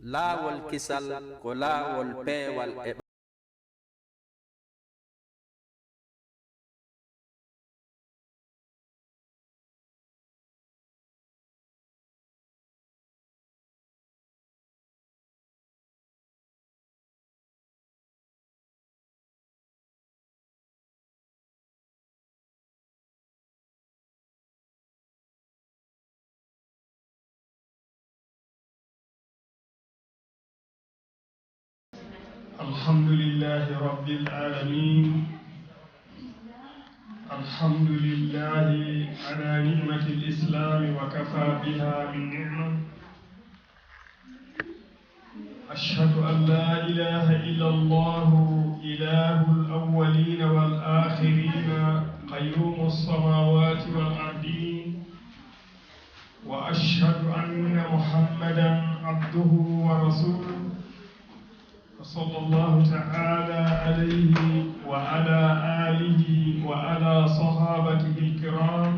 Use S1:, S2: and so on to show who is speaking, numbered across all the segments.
S1: laawol kisal ko laawol peewal e
S2: الحمد لله رب العالمين. الحمد لله على نعمة الإسلام وكفى بها من نعمة. أشهد أن لا إله إلا الله إله الأولين والآخرين قيوم السماوات والأرضين. وأشهد أن محمدا عبده ورسوله صلى الله تعالى عليه وعلى آله وعلى صحابته الكرام.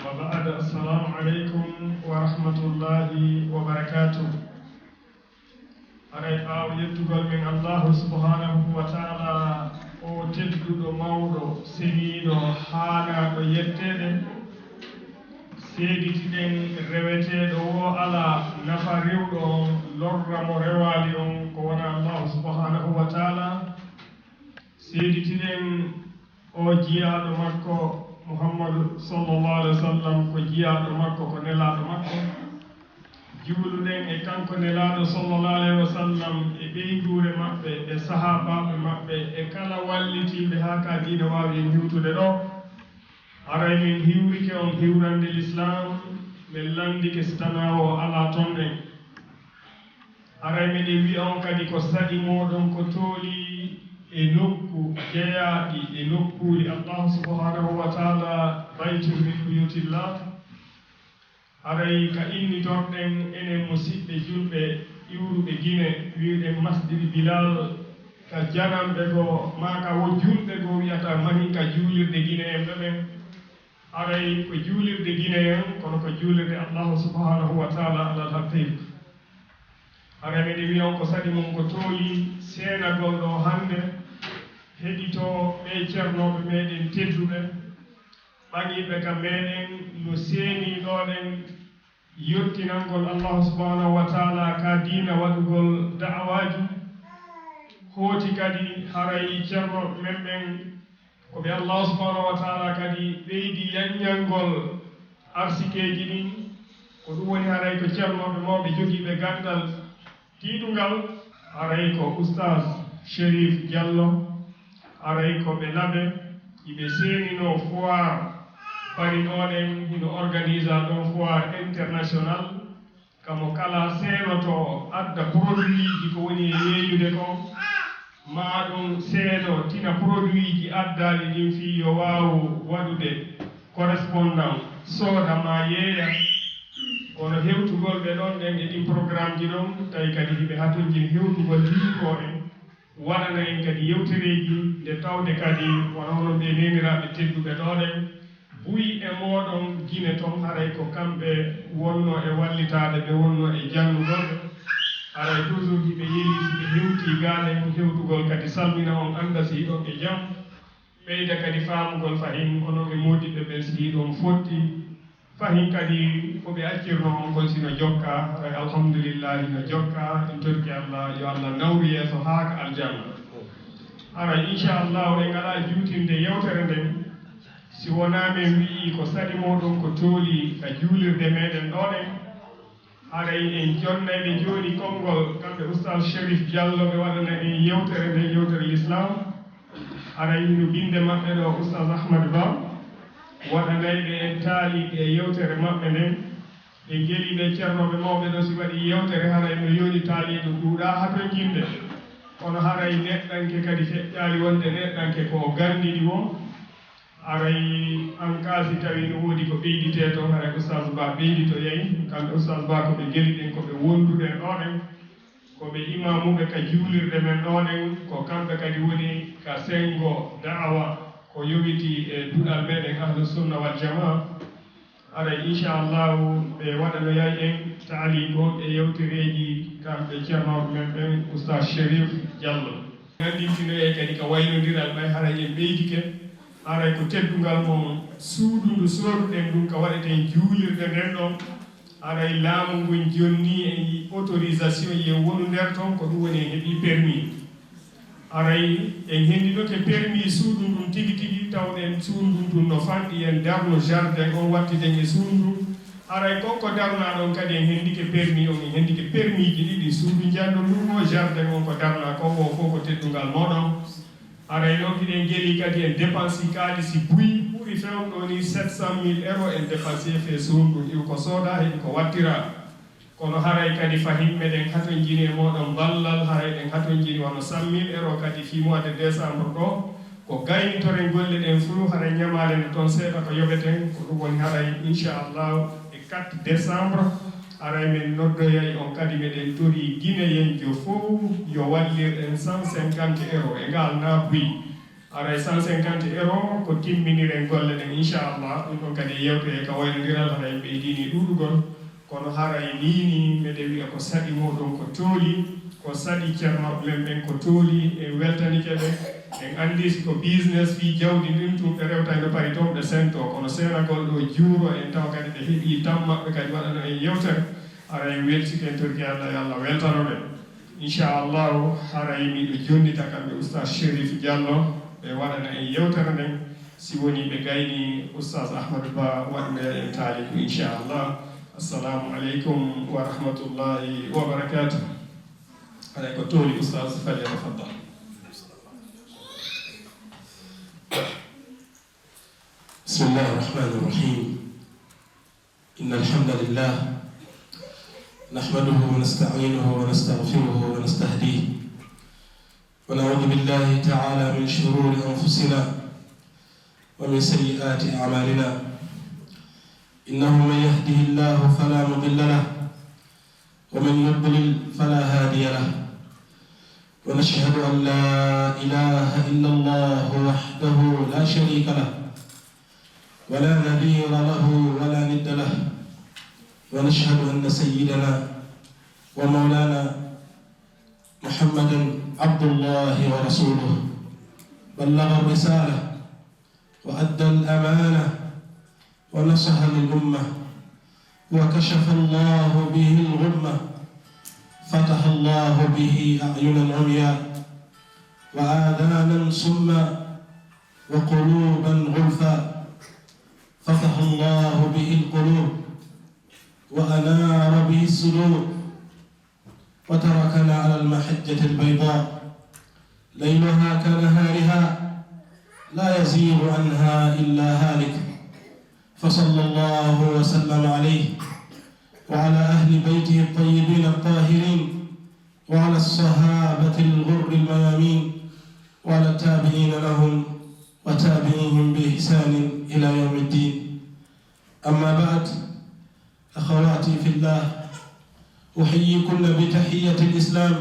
S2: وبعد، السلام عليكم ورحمة الله وبركاته. أنا يتقول من الله سبحانه وتعالى أو تدود مودو سنيدو حانا دو يتده seeditiden reweteɗo wo ala nafa rewɗo on lorra mo rewali on ko wona allahu subhanahu wa taala. seeditiden o jiyaɗo makko muhammadu sallllahu alih wa sallam ko jiyaɗo makko ko nelaɗo makko. juuluɗen e kanko nelaɗo sallllahu alayhi wa sallam e ɓeydure maɓɓe e sahabaɓe maɓɓe e kala wallitiɓe ha ka dina wawi en hiwtude ɗo. aray min hiwrike on hiwrande l'islam min landike so tana o ala ton ɗen. aray miɗen wiya on kadi ko saɗi moɗon ko tooli e nokku jeeyaɗi e nokkuɗi allahu subhanahu wa taala baytul min buyutillah. aray ka innitorɗen enen musidɓe julɓe iwruɓe guine wiɗen masjidi bilal ka janamɓe go ma ka wo julɓe go wiyata mani ka juulirde guine en ɓeɓen. aray ko juulirde guine en kono ko juulirde allahu subhanahu wa taala alal haqiq. aray miɗen wiya on ko saɗi mum ko tooli seenagol ɗo hannde heɗito ɓe ceernoɓe meɗen tedduɓe ɓaŋiɓe ka meɗen no seeniɗoɗen yettinangol allahu subhanahu wa taala ka diina waɗugol da'awaji. hooti kadi haray ceernoɓe men ɓen ko ɓe allahu subhanahu wa taala kadi ɓeydi yanñangol arsikeji ɗin. ko ɗum woni haray ko ceernoɓe mawɓe jogiiɓe gandal tiiɗungal. aray ko oustage Chérif Diallo. aray ko ɓe laɓe iɓe seenino foire parinoɗen hino organisa ɗon foire international kamo kala seenoto adda produit ji ko woni e yeeyude ko ma ɗum seedo tina produit ji addaɗi ɗin fi yo waawu waɗude correspondant sooda ma yeeya. kono hewtugol ɓe ɗon ɗen e ɗin programme ji ɗon tawi kadi hiɓe hatojin hewtugol liiko en waɗana en kadi yewtereji nde tawde kadi wona onon ɓe neniraɓe tedduɓe ɗoɗen buyi e moɗon guine toon. haray ko kamɓe wonno e wallitade ɓe wonno e jannugolɓe. aray toujours hiɓe yeeli siɓe hewti gaalen hewtugol kadi salmina on anda si hiɗon e jaam ɓeyda kadi faamugol fahin onon e modiɓɓe ɓen si hiɗon fotti fahin kadi koɓe accirno on kon sino jokka. aray alhamdulillahi no jokka en torki allah yo allah nawri yeeso haa ka aljanna. aray inchallahu en ngaɗa juutinde yewtere nden si wona min wii ko saɗi moɗon ko tooli ka juulirde meɗen ɗoɗen. aray en jonnayɓe jooni konngol kamɓe oustage Chérif Diallo ɓe waɗana en yewtere nde yewtere l'islam. aray no binde maɓɓe ɗo oustage Ahmad Ba waɗanayɓe en taaliɓe e yewtere maɓɓe nden. ɓe ngeliɓe ceernoɓe mawɓe ɗo si waɗi yewtere haray no yoni taaliɗo ɗuuɗa hato jinde. kono haray neɗɗanke kadi feƴƴaali wonde neɗɗanke ko gandiɗi wo. aray an kaasi tawi no woodi ko ɓeydite toon haray oustage Ba ɓeydito yeyi. kamɓe oustage Ba koɓe ngeliɗen koɓe wonduɗen ɗoɗen koɓe imamuɓe ka juulirde men ɗoɗen ko kamɓe kadi woni ka sengo da'awa ko yowiti e duɗal meɗen ahlu sunna wal jamaa. ara inchallahu ɓe waɗano yay en taaligo e yewtereji kamɓe ceernoɓe men ɓen oustad Chérif Diallo gandintinoye kadi ko waynodiral ɓay haray en ɓeydike aray ko teddungal mo suudu ndu sorruɗen ɗum ko waɗeten juulirde nden ɗon aray laamu ngun jonni en autorisation ye wonu nder toon ko ɗum woni en heeɓi permis aray en henndinoke permis suudu ndun tigi tigi tawɗen suudu ndun no fanɗi en darno jardin on wattiden e suudu ndu aray konko darna ɗon kadi en henndike permis on en henndike permis ji ɗiɗi suudu janndo ndun o jardin on ko darna ko o fof ko teddungal moɗon aray noon kiɗen jeli kadi en dépense kaalisi buyi ɓuri fewɗo ni 700 000 € en dépense fe suudu iw ko sooda heɓi ko wattira kono haray kadi fahin meɗen haton jini e moɗon ballal haray ɗen haton jini wono 100 000 € kadi fi mois de décembre ɗo ko gaynitoren golle ɗen fuu haray ñamale nde toon seeɗa ko yoɓeten ko ɗum woni haray inchallah e 4 décembre aray men noddoyay on kadi meɗen tori guinéen jo fof yo wallir en 150 € e ngal naabuyi aray 150 € ko timminiren golle ɗen inchallah ɗum ɗon kadi yewte ko waynodiral haray ɓeydini ɗuɗugol kono haray nini meɗen wiya ko saɗi moɗon ko tooli ko saɗi ceernoɓe men ɓen ko tooli en weltanike ɓe en andi ko business fi jawdi ndin tum ɓe rewtano pari tomɓe sento kono senagol ɗo juuro en taw kadi ɓe heeɓi tam maɓɓe kadi waɗano en yewtere haray weltike en torki allah yo allah weltanoɓe inchallahu haray miɗo jonnita kamɓe oustad Chérif Diallo ɓe waɗana en yewtere nden si woni ɓe gayni oustad Ahmadou Ba waɗnoya en taaliku inchallah assalamu aleykum wa rahmatullahi wa barakatuh aɗa ko tooli oustad falyatafaddal
S3: بسم الله الرحمن الرحيم إن الحمد لله نحمده ونستعينه ونستغفره ونستهديه ونعوذ بالله تعالى من شرور أنفسنا ومن سيئات أعمالنا إنه من يهده الله فلا مضل له ومن يضلل فلا هادي له ونشهد أن لا إله إلا الله وحده لا شريك له ولا نذير له ولا ند له ونشهد أن سيدنا ومولانا محمدا عبد الله ورسوله بلغ الرسالة وأدى الأمانة ونصح للأمة وكشف الله به الغمة فتح الله به أعينا عميا وآذانا صما وقلوبا غلفا فتح الله به القلوب وأنار به الصدور وتركنا على المحجة البيضاء ليلها كنهارها لا يزيغ عنها إلا هالك فصلى الله وسلم عليه وعلى أهل بيته الطيبين الطاهرين وعلى الصحابة الغر الميامين وعلى التابعين لهم وتابعيهم بإحسان إلى يوم الدين أما بعد أخواتي في الله أحييكن بتحية الإسلام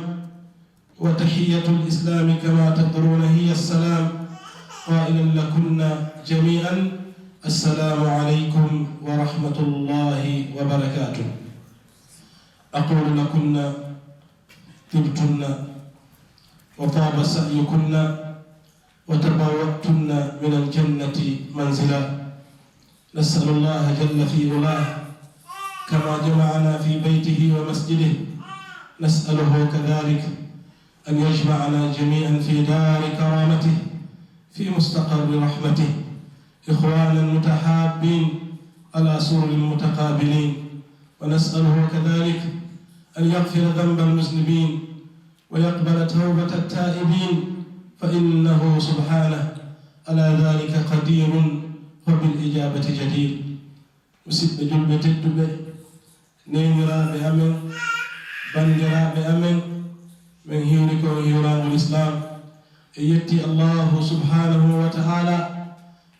S3: وتحية الإسلام كما تدرون هي السلام قائلا لكن جميعا السلام عليكم ورحمة الله وبركاته أقول لكن طبتن وطاب سعيكن وتبوأتن من الجنة منزلا نسأل الله جل في علاه كما جمعنا في بيته ومسجده نسأله كذلك أن يجمعنا جميعا في دار كرامته في مستقر رحمته إخوانا متحابين على سرر متقابلين ونسأله كذلك أن يغفر ذنب المذنبين ويقبل توبة التائبين فإنه سبحانه على ذلك قدير وبالإجابة جدير مسب جلبة الدبي نينرا بأمن بندرا بأمن من هيرك وهيران الإسلام يأتي الله سبحانه وتعالى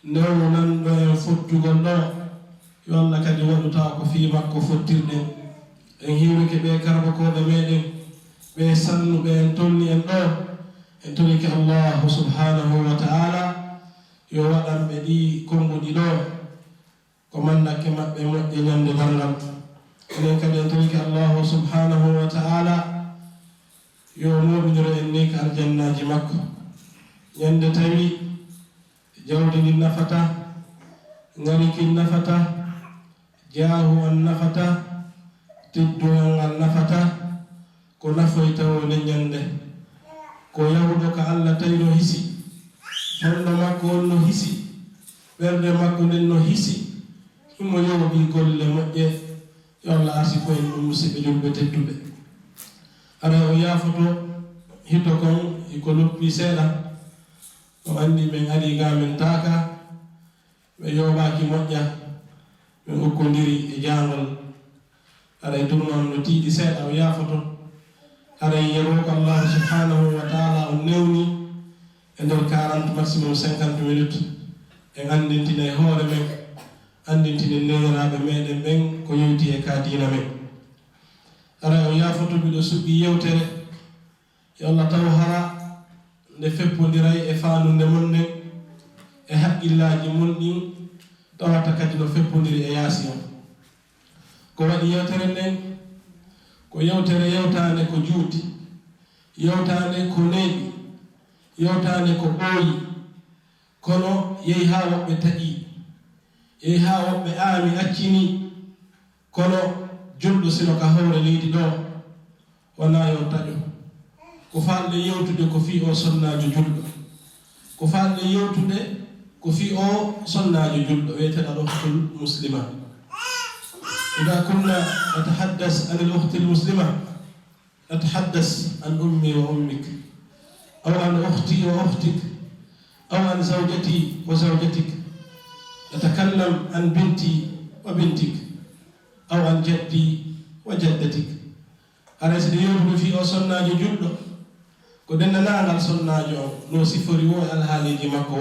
S3: نونا وينفت الله يالله كدي ونطاق في مكة فتر en hiwrike ɓe karbakoɓe meɗen ɓe sannuɓe en tolni en ɗo en tolike allahu subhanahu wa ta'ala yo waɗanɓe ɗi konguɗi ɗo ko mandake maɓɓe moƴƴe ñande banngal enen kadi en tawiki allahu subhanahu wa ta'ala yo moɓidiro en ni ka aljannaji makko ñande tawi jawdi ndi nafata ngariki nafata jaahu an nafata teddugal ngal nafata ko nafoy tawone ñande ko yawɗo ko allah tawi no hisi fonno makko on no hisi ɓerde makko nden no hisi ɗummo yowɓi golle moƴƴe yo allah arsi ko en ɗum musidɓe julɓe tedduɓe ara o yaafoto hito kon iko loppi seeɗa o andi ɓen ari ga men taaka ɓe yoɓaki moƴƴa ɓe ukkodiri e jangol aray durnoon no tiiɗi seeɗa o yaafoto aray yeru ko allah subhanahu wa taala o newni e nder 40 maximum 50 minutes e andintine e hoore men andintine newiraɓe meɗen ɓen ko yewti e ka diina men aray o yaafoto mbiɗo suɓɓi yewtere yo allah taw hara nde feppodiray e faanunde mon nden e haqqillaji mon ɗin tawata kadi no feppodiri e yaasi on ko waɗi yewtere nden ko yewtere yewtande ko juuti yewtande ko neeɓi yewtande ko ɓooyi kono yehi ha woɓɓe taƴi yehi ha woɓɓe aami accini kono julɗo sino ka hawre leydi ɗo wona yo taƴo ko falɗe yewtude ko fi o sonnajo julɗo ko falɗe yewtude ko fi o sonnajo julɗo wiyeteɗa ɗoftul muslima إذا كنا نتحدث عن الأخت المسلمة نتحدث عن أمي وأمك أو عن أختي وأختك أو عن زوجتي وزوجتك نتكلم عن بنتي وبنتك أو عن جدي وجدتك أرس اليوم في أصلنا جلد كدنا نعمل صلنا جو نو سفري و الحالي جماكو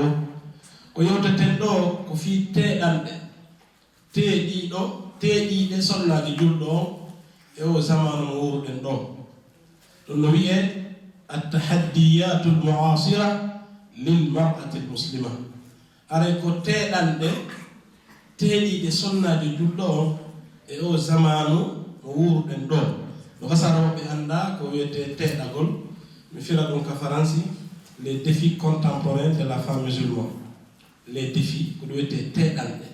S3: كيوتا تندو كفي تيدان تيدي دو teeƴiiɗe sollaaji julɗo on e o zamanu mo wuruɗen ɗo ɗum no wiye attahaddiyatu lmuasira lilmar'ati lmuslima aray ko teeɗanɗe teeƴiiɗe sonnaaji julɗo on e o zamanu mo wuruɗen ɗo no kasara woɓɓe annda ko wiyete teeɗagol mi fira ɗum ka faransi les défis contemporains de la femme musulmane les défis ko ɗum wiyete teeɗanɗe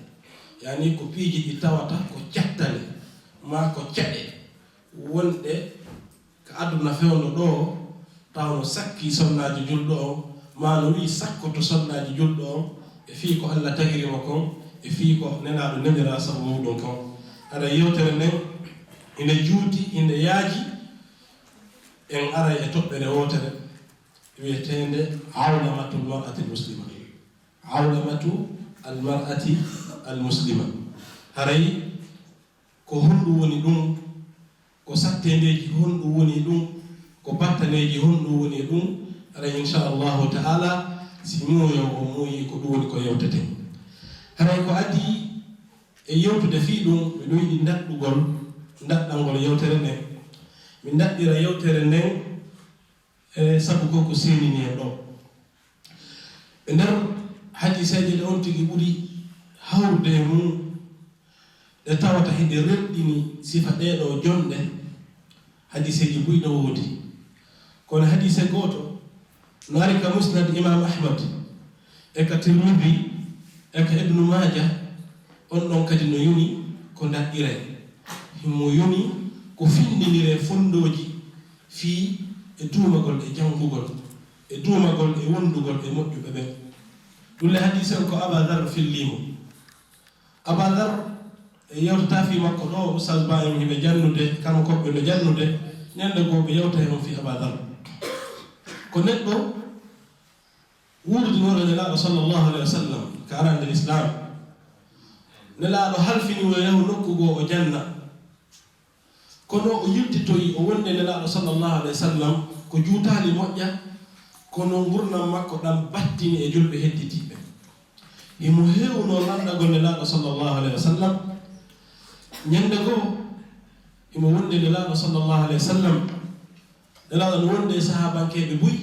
S3: yani ko piiji ɗi tawata ko cattale ma ko caɗe wonɗe ko aduna fewno ɗo tawno sakki sonnaji julɗo on ma no wi sakkoto sonnaji julɗo on e fii ko allah tagirima kon e fii ko nenaɗo nemira sabu muɗum kon aɗa yewtere nden ine juuti ine yaaji en aray e toɓɓere wotere wiyetende awlamatu lmar'ati lmuslima awlamatu almar'ati almuslima haray ko honɗum woni ɗum ko sattendeji honɗum woni ɗum ko battaneji honɗum woni ɗum haray inchallahu taala si muoyo o muuyi ko ɗum woni ko yewtete haray ko addi e yewtude fii ɗum miɗo yiɗi daɗɗugol daɗɗalngol yewtere nden mi daɗɗira yewtere nden e sabu ko seenini en ɗo e nder hadiseje ɗe on tigi ɓuri hawrude e mum ɗe tawata heɗe reɗɗini sifa ɗeɗo jonɗe hadiseji buyɗo woodi kono hadise gooto no ari ka musnad imam ahmad e ka tirmidi e ka ibnu maja on ɗon kadi no yoni ko daɗɗire himo yoni ko findinire fondoji fii e duumagol e jangugol e duumagol e wondugol e moƴƴuɓe ɓen ɗulle hadise ko abadar fillimo abadar e yewtata fi makko ɗo oustaz ba en hiɓe jannude kama koɓɓe no jannude ñande goo ɓe yewta hen fi abadar ko neɗɗo wurdinore nelaɗo sallllahu alayhi wa sallam ka arande l'islam nelaɗo halfinimo yahu nokku goo o janna kono o yiltitoyi o wonde nelaɗo sallllahu alayhi wa sallam ko juutali moƴƴa kono gurnam makko ɗam battini e julɓe hedditiɓe himo hewno landagol nelaɗo sallllahu alayhi wa sallam ñande goo himo wonde nelaɗo sallllahu alayhi wa sallam nelaɗo no wonde sahabankeɓe buy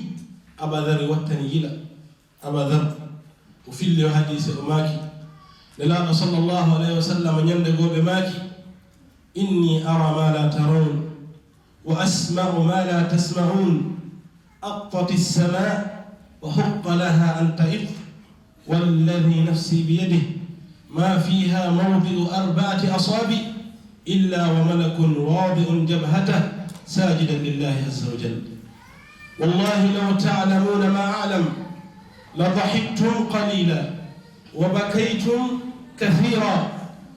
S3: abadar wattani yila abadar o fille o hadise o maaki nelaɗo sallllahu alayhi wa sallam ñande goo ɓe maaki inni ara ma la tarawun wa asma'u ma la tasma'un attati as-sama' wa huqqa laha an ta'if والذي نفسي بيده ما فيها موضع 4 أصابع إلا وملك واضع جبهته ساجدا لله عز وجل والله لو تعلمون ما أعلم لضحكتم قليلا وبكيتم كثيرا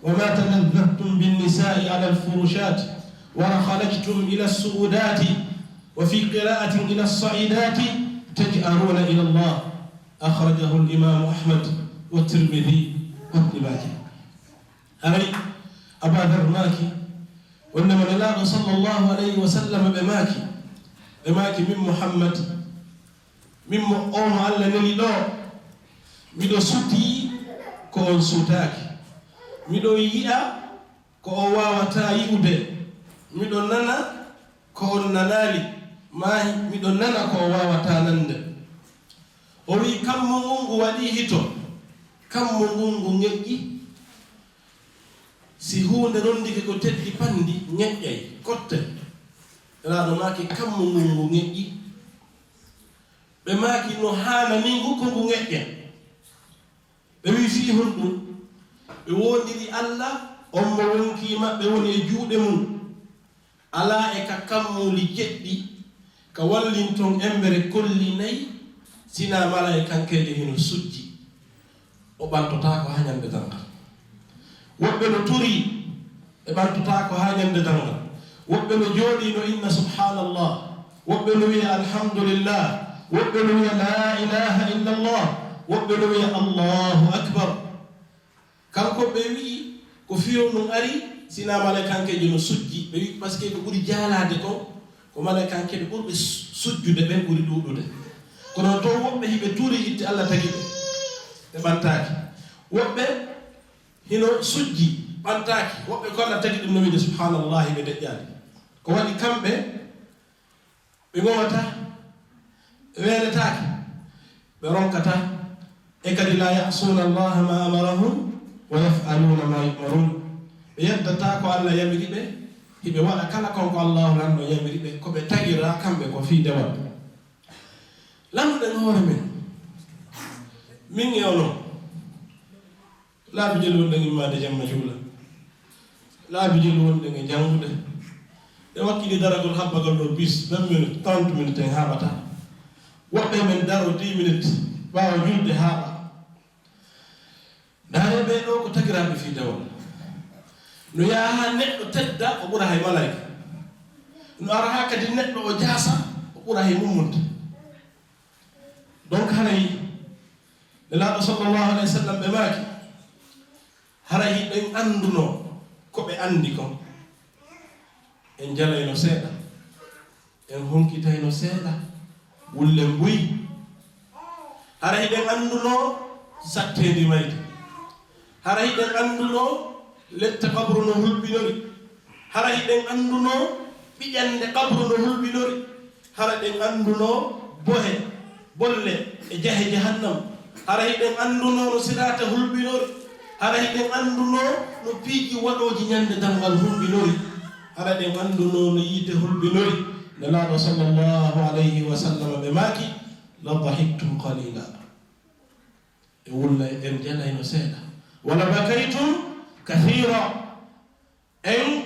S3: وما تلذذتم بالنساء على الفرشات ورخلجتم إلى السؤودات وفي قراءة إلى الصعيدات تجأرون إلى الله أخرجه الإمام أحمد والترمذي وابن ماجه أي أبا ذر ماكي وإنما نلاقى صلى الله عليه وسلم بماكي من محمد من أم الله نلي miɗo sutti ko on sutaki miɗo yi'a ko on wawata yi'ude miɗo nana ko on nanali mahi miɗo nana ko on wawata nande o wi kammo ngungu waɗi hito kammo ngungu ñeƴƴi si hunde rondike ko teddi pandi ñeƴƴay kotte raɗo maki kammo ngungu ñeƴƴi ɓe maki no hana ni ngu ko ngu ñeƴƴa ɓe wi fi hon ɗum ɓe wondiri Allah on mo wonki maɓɓe woni e juuɗe mum ala e ka kammuli jeɗɗi ka wallinton embere kolli nayi sina mala e kankele hino sujji o ɓantotako ha ñande dangal woɓɓe no turi ɓe ɓantotako ha ñande dangal woɓɓe no jooɗino inna subhanallah woɓɓe no wiya alhamdulillah woɓɓe no wiya la ilaha illa allah woɓɓe no wiya allahu akbar kanko ɓe wi'i ko fiyon ɗum ari sina malaikankeje no sujji ɓe wi par ce que ɓe ɓuri jaalade ko malaikankeɓe ɓurɓe sujjude ɓen ɓuri ɗuɗude kono to woɓɓe hiɓe tuuri itte Allah tagi ɓe ɓantaki woɓɓe hino sujji ɓantaki woɓɓe ko Allah tagi ɗum no wiide subhanallahi ɓe deƴƴade ko waɗi kamɓe ɓe gowata ɓe weeletaki ɓe ronkata e kadi la ya'suna allaha ma amarahum wa yaf'aluna ma yu'marun ɓe yeddata ko Allah yamiri ɓe hiɓe waɗa kala konko Allahu lanno yamiri ɓe ko ɓe tagira kamɓe ko fii dewal landuɗen hoore men min e onon laabi jelu wonɗen immade jamma juula laabi jelu wonɗen e jangude e wakkili daragol habbagal ɗo bis 20 minutes 30 minutes en haɓata woɓɓe men daro 10 minutes ɓawa julde haaɓa daare ɓe ɗo ko tagiraɓe fi dewal no yaha ha neɗɗo tedda o ɓura hay malayka no ara ha kadi neɗɗo o jaasa o ɓura hay mummunta donc haray nelaɗo sallllahu alayhi wa sallam ɓe maaki haray hiɗen anduno ko ɓe andi kon en jalayno seeɗa en honkitayno seeɗa wulle mbuyi hara hiɗen anduno sattendi mayde hara hiɗen anduno lette kabru no hulɓinori hara hiɗen anduno ɓiƴande kabru no hulɓinori hara ɗen anduno bolle e jahe jahannam hara hiɗen anduno no sirata hulɓinori hara hiɗen anduno no piiji waɗoji ñande dangal hulɓinori hara ɗen anduno no yiite hulɓinori nelaɗo sallllahu alayhi wa sallam ɓe maaki la dahiktum qalila e wulla en jalayno seeɗa wala bakaytum kathira en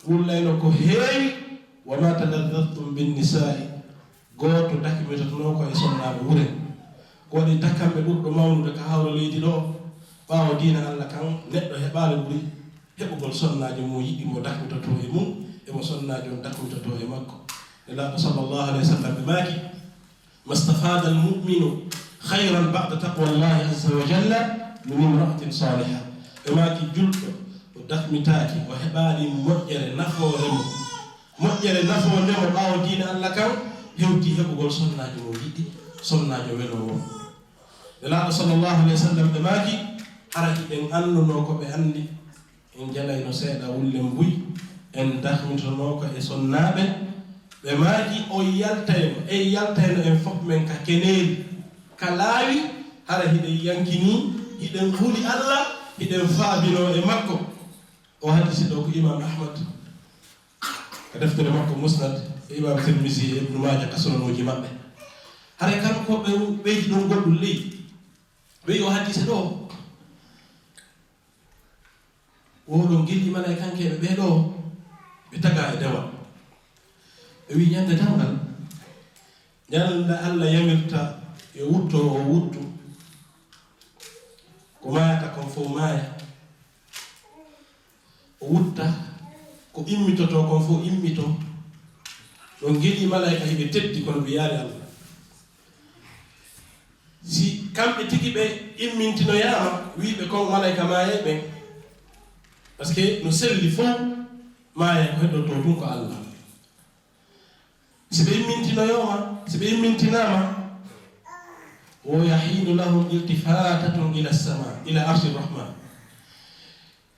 S3: wullayno ko heewi wama taladzaztum binnisa'i gooto dakimitotono ko e sonnaɓe wuren ko waɗi dakkamɓe ɓurɗo mawnude ka hawra leydi ɗo ɓaawo diina Allah kan neɗɗo heɓaale ɓuri heɓugol sonnajo mo yiɗi mo dakmitoto e mum emo sonnajo on dakmitoto e makko nelaɗo sallllahu alayhi wa sallam ɓe maaki mastafada almuminu hayran ba'da taqwallahi azza wa jalla min imra'atin saliha ɓe maaki julɗo o dakmitaki o heɓaali moƴƴere nafooremo moƴƴere nafoondemo ɓaawo diina Allah kan hewti heɓugol sonnajo mo yiɗi sonnajo welowo nelaɗo sallllahu alayhi wa sallam ɓe maaki hara hiɗen anduno ko ɓe andi en jalayno seeɗa wulle mbuy en dakmitono ko e sonnaɓe ɓe maaki o yaltayno yaltayno en fof men ka keneeri ka laawi hara hiɗen yankini hiɗen huli Allah hiɗen faabino e makko o hadisi ɗo ko imam ahmad ko deftere makko musnad e imam tirmisi e ibnu maja ka sunanuji maɓɓe hare kanko ɓe ɓeydi ɗon goɗɗum ley ɓeyi o hadisi ɗo woɗon gilɗi mana e kankeɓe ɓeɗo ɓe taga e dewal ɓe wi ñande tangal ñalda Allah yamirta e wutto o wuttu ko mayata kon fof maaya o wutta ko immitoto kon fof immito ɗon gilɗi malayika hiɓe teddi kono ɓe yaari Allah si kamɓe tigi ɓe immintinoyama wiɓe kon malayika maaye ɓen par ce que no selli fof maaye ko heɗoto ɗum ko Allah si ɓe immintinoyoma si ɓe immintinama o yahinu lahum iltifatatun ila sama ila arshi rahman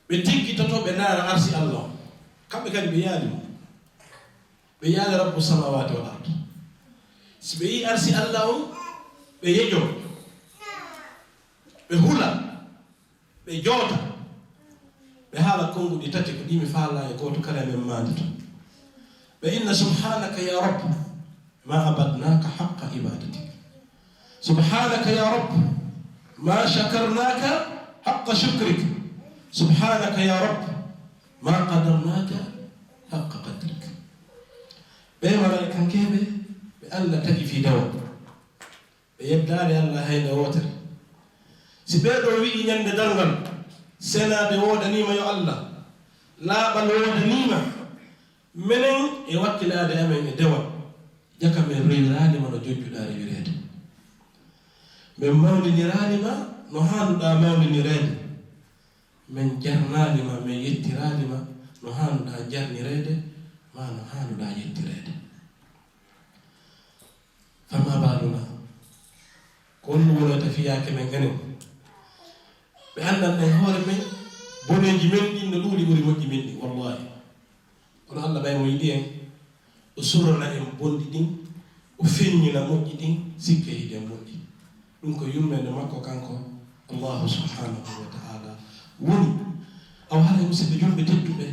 S3: ɓe tiggitoto ɓe naara arsi Allah kamɓe kadi ɓe yaali mo ɓe yaali rabbu samawati wal ard si ɓe yi arsi Allah on ɓe yeƴo ɓe hula ɓe joota ɓe haala konguɗi tati ko ɗimi faala e goto kala men mandito ɓe inna subhanaka ya rabb ma abadnaka haqqa ibadatik subhanaka ya rabb ma shakarnaka haqqa shukrik subhanaka ya rabb ma qadarnaka haqqa qadrik ɓe mala'ikankeɓe ɓe Allah tagi fi dawa ɓe yeddani Allah hayde wotere si ɓeɗo wi'i ñande dalngal senade wodanima yo Allah laaɓal wodanima menen e wakkilade amen e dewal jaka men rewranima no jojjuɗa rewirede min mawniniralima no hannuɗa mawninirede min jarnalima min yettiralima no hannuɗa jarnirede ma no hannuɗa yettirede fama baluna ko honno wonata fiyake men enen ɓe andan ɗen hoore men boneji men ɗin no ɗuuɗi ɓuri moƴƴi men ɗi wallahi kono Allah ɓay mo yiɗi en o surana en bonɗi ɗin o feññina moƴƴi ɗin sikke hiɗen moƴƴi ɗum ko yummede makko kanko Allahu subhanahu wa ta'ala woni aw haala musidɓe julɓe tedduɓe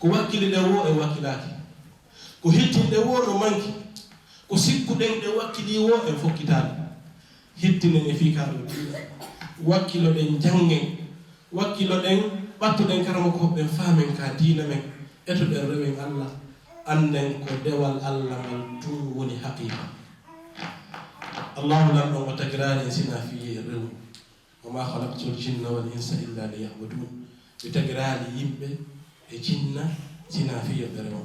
S3: ko wakkile ɗe wo e wakkilaki ko hettinɗe wo no manki ko sikkuɗen ɗe wakkili wo en fokkitali hettinen e fikaɗo diina wakkilo ɗen janggen wakkilo ɗen ɓattuɗen karama ko ɓen faamen ka diina men etuɗen rewen Allah anden ko dewal Allah ngal tun woni haqiqa Allahu lam ɗon o tagirani sina fiye rew wama halaqtul jinna wal insa illa liya'budun ɓe tagirani yimɓe e jinna sina fiye ɓe rew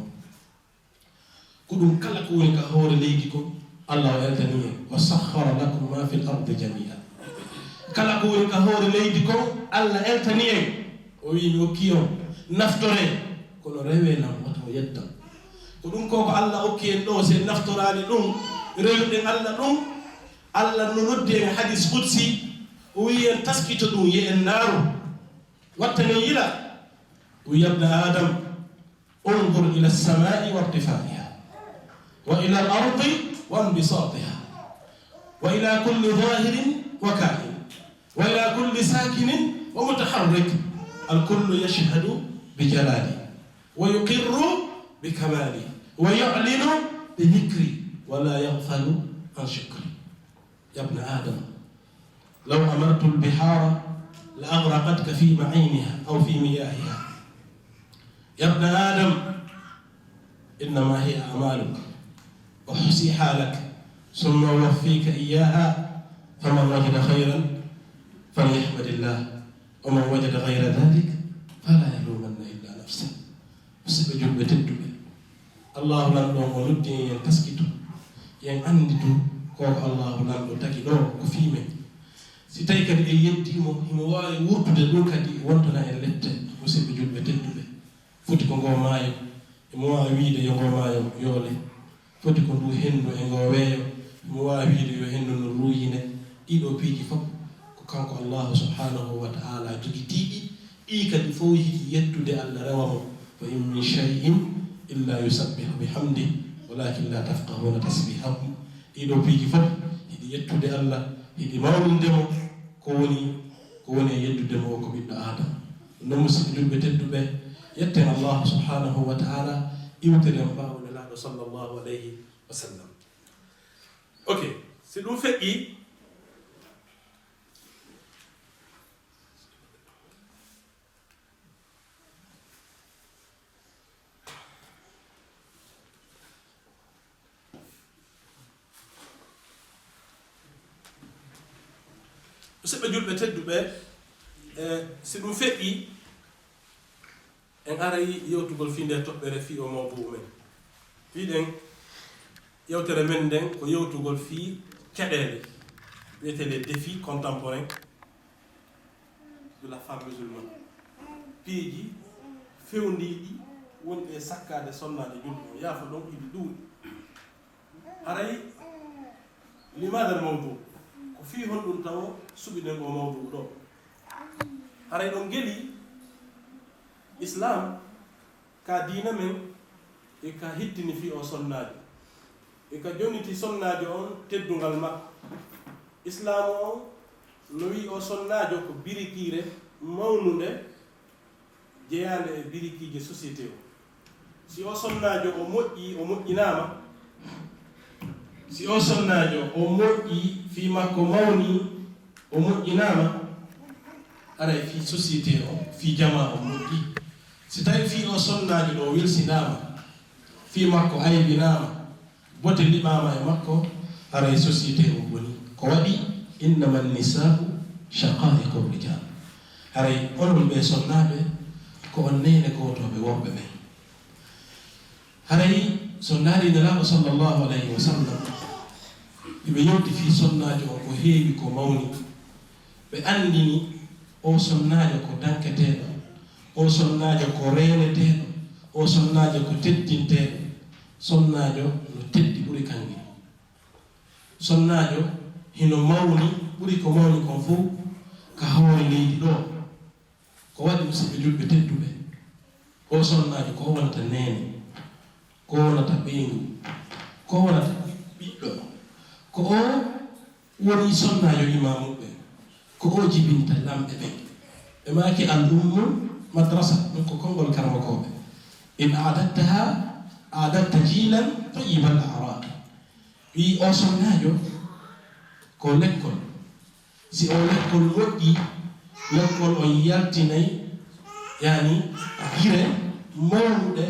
S3: ko ɗum kala ko woni ka hoore leydi ko Allah o eltani en wa sahhara lakum ma fil ardi jami'an kala ko woni ka hoore leydi ko Allah eltani en o wi mi hokki on naftore kono rewenam oto yeddam ko ɗum ko Allah hokki en ɗo se naftorade ɗum rewɗen Allah ɗum Allah no noddi en hadis qudsi o wi en taskito ɗum ye en naaru wattanen yila o yabna adam unzur ila as-sama'i wa irtifaiha wa ila al-ardi wa inbisatiha wa ila kulli zahirin wa kain wa ila kulli sakinin wa mutaharrik al-kullu yashhadu bi jalali wa yuqirru bi kamali wa yu'linu bi dhikri wa la yaghfalu an shukri يا ابن آدم لو أمرت البحار لأغرقتك في معينها أو في مياهها يا ابن آدم إنما هي أعمالك أحصي حالك ثم أوفيك إياها فمن وجد خيرا فليحمد الله ومن وجد غير ذلك فلا يلومن إلا نفسه وسبب جنب تدب الله لن ندي ينتسكت ينعندد koko Allahu lamɗo tagi ɗo ko fiimen si tawi kadi e yeddimo himo wawi wurtude ɗum kadi wontona en lette musidɓe julɓe tedduɓe foti ko ngo maayo imo wawi wiide yo ngo maayo yoole foti ko ndu hendu e ngo weeyo imo wawi wiide yo hendu no ruuyine ɗiɗo piiji fof ko kanko Allahu subhanahu wa ta'ala jogitiiɗi ɗi kadi fof yiɗi yettude Allah rewamo fa in min shay'in illa yusabbihu bihamdi walakin la tafqahuna tasbihahum ɗiɗo piiji fof hiɗi yettude Allah hiɗi mawnindemo ko woni ko woni yeddude mo ko ɓiɗɗo adam non musidɓe julɓe tedduɓe yetten Allah subhanahu wa ta'ala iwtere mbawo nelaɗo sallallahu alayhi wa sallam. Ok, si ɗum feƴƴi musidɓe julɓe tedduɓe si ɗum feƴƴi en arayi yewtugol fi nde toɓɓere fi o mawdu men fiɗen yewtere men nden ko yewtugol fi caɗele wiyete les défis contemporains de la femme musulmane piiji fewndiɗi woni e sakkade sonnaade julɗo yaafa ɗon iɗi ɗuuɗi haray limadal mawdu ko fi honɗum taw suɓinen o mawdu ɗo haray ɗon geli islam ka diina men e ka hittini fi o sonnaade e ka joniti sonnaade on teddungal makko islam o no wi o sonnaajo ko birikiire mawnunde jeyaande e birikiije société o si o sonnaajo o moƴƴi o moƴƴinaama si o sonnaajo o moƴƴi fi makko mawni o moƴƴinaama aray fi société o fi jama o moƴƴi si tawi fi o sonnaajo ɗo wilsinaama fi makko aybinaama bote liɓaama e makko aray société o boni ko waɗi innama nisau shaqaiqu rijal haray onon ɓe sonnaaɓe ko on nene gootoɓe worɓe ɓen haray sonnaari nelaaɗo sallllahu alayhi wa sallam ɓe yewti fi sonnaajo o ko heewi ko mawni ɓe anndini o sonnaajo ko danketeeɗo o sonnaajo ko reeneteeɗo o sonnaajo ko teddinteeɗo sonnaajo no teddi ɓuri kanŋe sonnaajo hino mawni ɓuri ko mawni kon fof ka hawre leydi ɗo ko waɗi musidɓe julɓe tedduɓe o sonnaajo ko wonata neene ko wonata ɓeyngu ko wonata ɓiɗɗo ko o woni sonnaajo imamuɓe ko o jibinta lamɓe ɓen ɓe maaki al ummu madrasa ɗum ko konngol karmakoɓe in adattaha adatta jiilan tayibal araqi wi o sonnaajo ko lekkol si o lekkol moƴƴi lekkol on yaltinayi yani gire mawnuɗe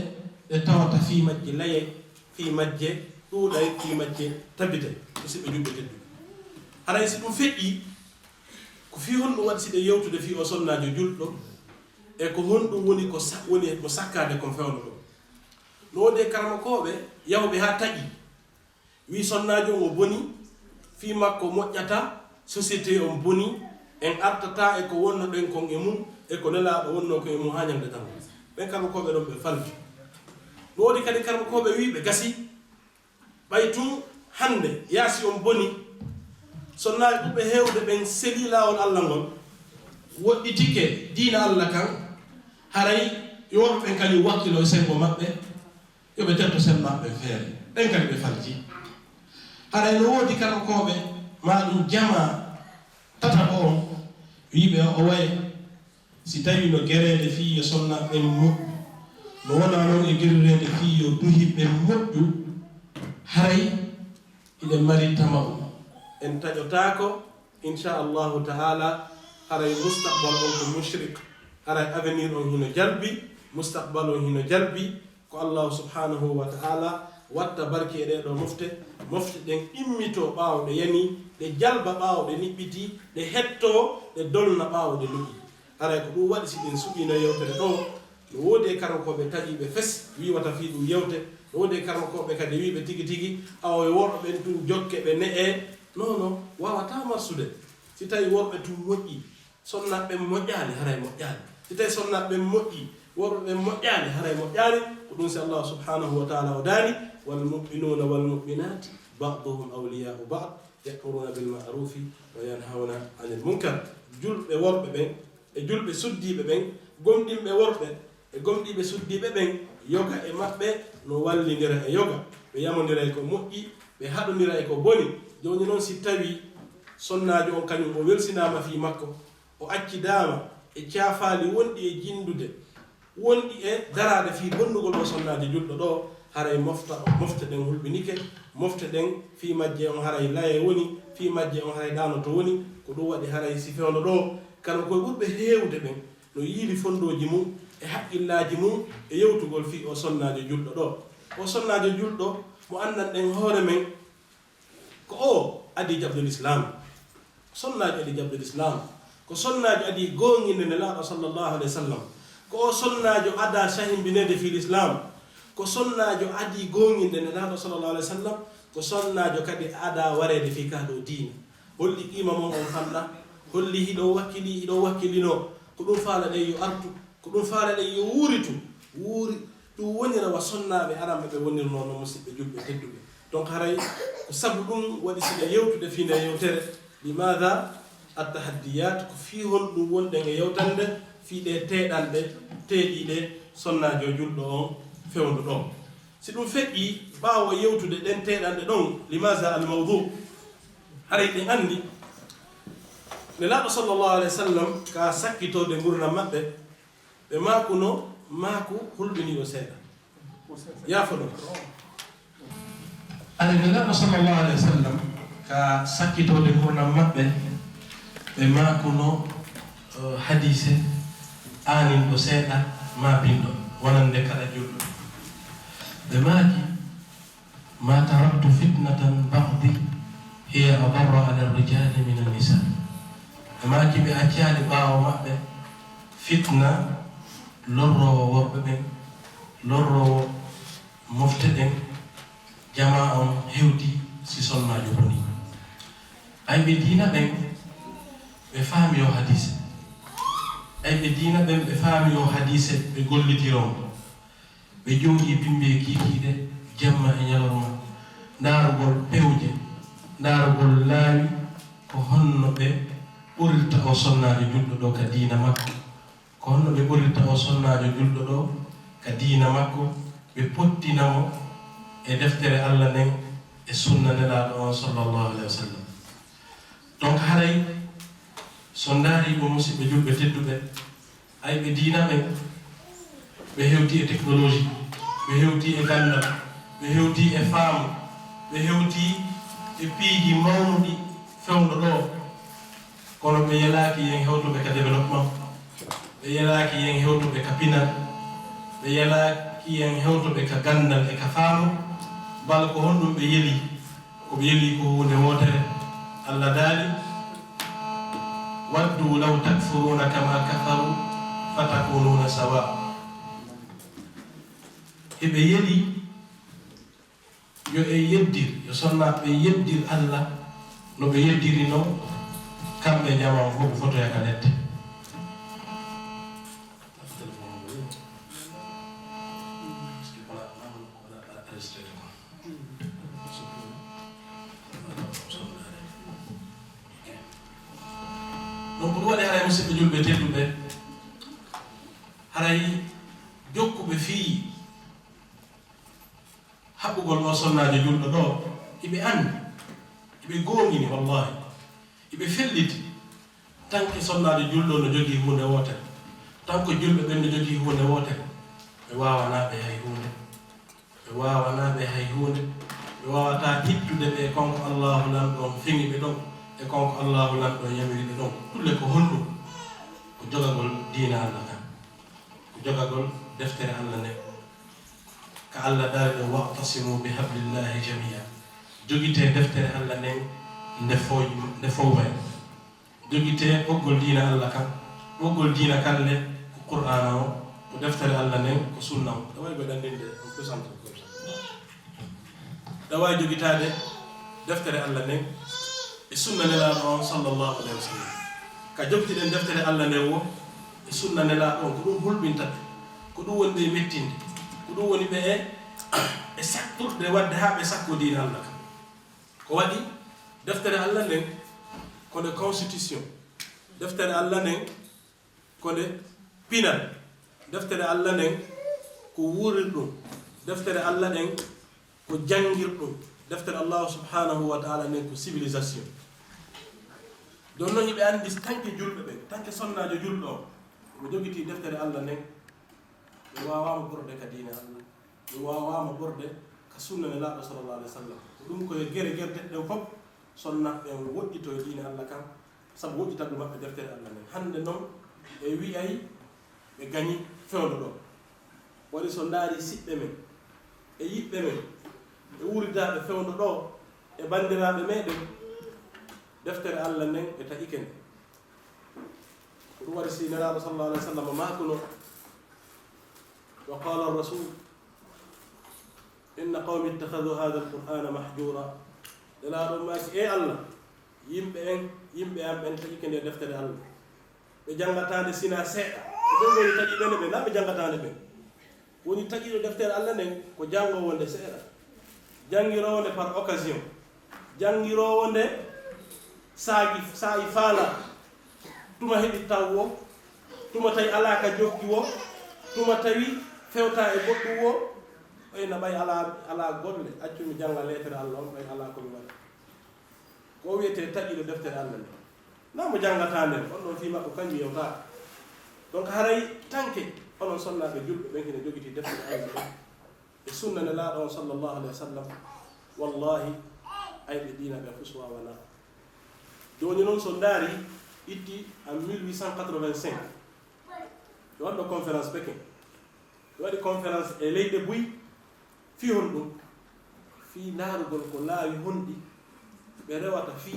S3: ɗe tawata fi majje laye fi majje ɗuuɗay fi majje tabite musidɓe julɓe tedduɓe haray si ɗum feƴƴi ko fi honɗum waɗi siɗe yewtude fi o sonnaajo julɗo e ko honɗum woni ko sakkade kon fewno ɗo no wode karmakoɓe yawɓe ha taƴi wi sonnaajo o boni fi makko moƴƴata société on boni en artata e ko wonno ɗen kon e mum e ko nelaaɗo wonno ko e mum ha ñamde tan ɓen karmakoɓe ɗon ɓe falti no wodi kadi karmakoɓe wiɓe gasi ɓay tum hande yaasi on boni sonnaaɓe ɗuɓɓe heewde ɓen seli laawol Allah ngol woɗɗitike diina Allah kan haray yoɓe ɓen kadi wakkilo e sembo maɓɓe yoɓe tetto sen maɓɓe feere ɓen kadi ɓe falti haray no woodi karmakoɓe ma ɗum jama tataɓo on wiɓe o waye si tawi no guerede fi yo sonnaɓe moƴƴu no wona noon e guerrede fi yo duhiɓe moƴƴu haray iɗen mari tamaw en taƴotako inchallahu taala haray mustaqbal on ko mushrik haray avenir on hino jalbi mustaqbal on hino jalbi ko allahu subhanahu wa taala watta barke e ɗeɗo mofte ɗen immito ɓaawo ɗe yani ɗe jalba ɓaawo ɗe niɓɓiti ɗe hetto ɗe dolna ɓaawo ɗe luƴi haray ko ɗum waɗi si ɗen suɓino yewtere ɗo no woodi e karmakoɓe taƴiɓe fes wiwata fi ɗum yewte no woodi e karmakoɓe kadi wiɓe tigi tigi awo e worɓe ɓen tum jokke ɓe ne'e non wawata marsude si tawi worɓe tum moƴƴi sonnaɓe moƴƴaani haray moƴƴaani si tawi sonnaɓe moƴƴi worɓe ɓen moƴƴaani haray moƴƴaani ko ɗum si allah subhanahu wa taala o daani والمؤمنون والمؤمنات بعضهم أولياء بعض يأمرون بالمعروف وينهون عن المنكر julɓe worɓe ɓen e julɓe suddiɓe ɓen gomɗinɓe worɓe e gomɗiɓe suddiɓe ɓen yoga e maɓɓe no wallidira e yoga ɓe yamodira e ko moƴƴi ɓe haɗodira e ko boni joni noon si tawi sonnaajo on kañum o welsinama fi makko o accidama e caafaali wonɗi e jindude wonɗi e darade fi bonnugol o sonnaade julɗo ɗo haray mofte ɗen hulɓinike mofte ɗen fi majje on haray laye woni fi majje on haray ɗanoto woni ko ɗum waɗi haray si fewno ɗo kala koye ɓurɓe heewde ɓen no yiili fondoji mum e haqqillaji mum e yewtugol fi o sonnaade julɗo ɗo o sonnaade julɗo mo andan ɗen hoore men ko o adi jabdul islam sonnaji adi jabdul islam ko sonnaji adi gonginde nelaɗo sallllahu alayhi wa sallam ko o sonnajo ada sahimbinede fi l'islam ko sonnajo adi gonginde nelaɗo sallllahu alayhi wa sallam ko sonnajo kadi ada warede fi kaɗo diina holli qima mon on fanɗa holli hiɗo wakkilino ko ɗum faala ɗen yo artu ko ɗum faala ɗen yo wuuri ɗum wonirawa sonnaɓe aranɓe ɓe wonirno no musidɓe julɓe tedduɓe donc haray ko sabu ɗum waɗi siɗe yewtude fi nde yewtere limada attahaddiyat ko fi hon ɗum wonɗen e yewtande fi ɗe teɗanɗe teeɗiɗe sonnajo julɗo on fewndu ɗon si ɗum feƴƴi ɓaawo yewtude ɗen teɗanɗe ɗon limaza al mawdu haray ɗen anndi nelaɗo sallllahu alayhi wa sallam ka sakkitode gurdam maɓɓe ɓe makuno maaku hulɓiniɗo seeɗa yaafo ɗum ani nelaɗo sallllahu alayhi wa sallam ka sakkitode gurdam maɓɓe ɓe makuno hadise aaninɗo seeɗa mabinɗo wonande kala julɗo ɓe maaki ma taraktu fitnatan ba'di hiya adarra ala rijali min annisa ɓe maaki ɓe accali ɓaawo maɓɓe fitna lorrowo worɓe ɓen lorrowo mofte ɗen jama on hewti si sonnajo woni ay ɓe diina ɓen ɓe faami o hadise ay ɓe diina ɓen ɓe faami o hadise ɓe gollitiron ɓe jooɗi bimbe kiikiiɗe jemma e ñalorma ndaarugol pewje ndaarugol laawi ko honno ɓe ɓurirta o sonnajo julɗo ɗo ka diina makko ko honno ɓe ɓurirta o sonnajo julɗo ɗo ka diina makko ɓe pottinamo e deftere Allah nden e sunna nelaɗo on sallllahu alayhi wa sallam donc haray so ndaari mo musidɓe julɓe tedduɓe ay ɓe diina ɓen ɓe hewti e technologie ɓe hewti e gandal ɓe hewti e faamu ɓe hewti e piiji mawnuɗi fewɗo ɗo kono ɓe yalaki yen hewtuɓe ka développement ɓe yalaki yen hewtuɓe ka pinal ɓe yalaki yen hewtuɓe ka gandal e ka faamu bala ko honɗum ɓe yeeli koɓe yeeli ko hunde wotere Allah daali waddu law takfuruna kama kafaru fatakununa sawa eɓe yeeli yo e yeddir yo sonnaɓe yeddir Allah no ɓe yeddirino kamɓe jamam fof fotoya ka lette donc ɗum waɗi haray musidɓe julɓe tedduɓe haray jokkuɓe fii haɓɓugol o sonnajo julɗo ɗo iɓe andi iɓe gongini wallahi iɓe felliti tanke sonnajo julɗo no jogii hunde wotere tanko julɓe ɓen no jogii hunde wotere ɓe wawanaɓe hay hunde ɓe wawanaɓe hay hunde ɓe wawata ittude ɓe konko Allahu lamɗon feŋi ɓe ɗon e konko Allahu lamɗon yamiriɓe ɗon ɗulle ko honɗum ko jogagol diina Allah kan ko jogagol deftere Allah nde ka Allah daari ɗo wa'tasimu bi hablillahi jamia jogite deftere Allah nden nde fowɓay jogite ɓoggol diina Allah kan ɓoggol diina kalle ko qur'ana o ko deftere Allah nden ko sunna o ɗa wawi ɓe ɗandinde on pesante ɗa wawi jogitade deftere Allah nden e sunna nelaɗo on sallllahu alayhi wa sallam ka jogtiɗen deftere Allah nden wo e sunna nelaɗo on ko ɗum hulɓintaɓe ko ɗum woni ɓe mettinde ko ɗum woni ɓe e sakturɗe wadde ha ɓe sakko diina Allah ka ko waɗi deftere Allah nden ko nde constitution deftere Allah nden ko nde pinal deftere Allah nden ko wurirɗum deftere Allah nden ko jangirɗum deftere Allah subhanahu wa ta'ala nden ko civilisation ɗon noon yiɓe anndi tanke julɓe ɓe tanke sonnajo julɗo o mo jogiti deftere Allah nden ɓe wawama ɓurde ka diine Allah ɓe wawama ɓurde ka sunna nelaaɗo sallallahu alaihi wa sallam ɗum koye gere gerteɗe ɗen fof sonnaɓe woɗɗito e diine Allah kam sabu woɗɗitaddu maɓɓe deftere Allah nden hannde noon ɓe wiyay ɓe gañi fewndo ɗo waɗi so ndaari siɓɓe men e yiɓɓe men e wuuridaɓe fewndo ɗo e bandiraɓe meɗen deftere Allah nden e taƴike nde ko ɗum waɗi si nelaaɗo sallallahu alaihi wa sallam maakuno wa qala rasul inna qawmi ittakhadhu hadha alqur'ana mahjura nelaaɗo maaki e Allah yimɓe am ɓen taƴike nde deftere Allah ɓe janngatande sina seeɗa ɓe woni taƴiɓene ɓe na ɓe janngatande ɓen woni taƴiɗo deftere Allah nden ko janngowo nde seeɗa janngirowo nde par occasion janngirowo nde saayi faala tuma heɗi taw wo tuma tawi alaka jokki wo tuma tawi fewta e goɗɗum wo ɓayna ɓay ala golle accumi jannga lettere Allah on ɓay ala komi waɗa ko wiyete taƴiɗo deftere Allah nde namo janngata nden on ɗon fi makko kanjum yewtaka donc haray tanke onon sonnaɓe julɓe ɓen kene jogiti deftere Allah ɗen e sunna nelaaɗo on sallllahu alayhi wa sallam wallahi ayɓe diina ɓe fus wawana joni noon so ndaari itti en 1885 ɓe waɗɗo conférence Pékin ɓe waɗi conférence e leyɗe Buy fi hon ɗum fi ndaarugol ko laawi honɗi ɓe rewata fi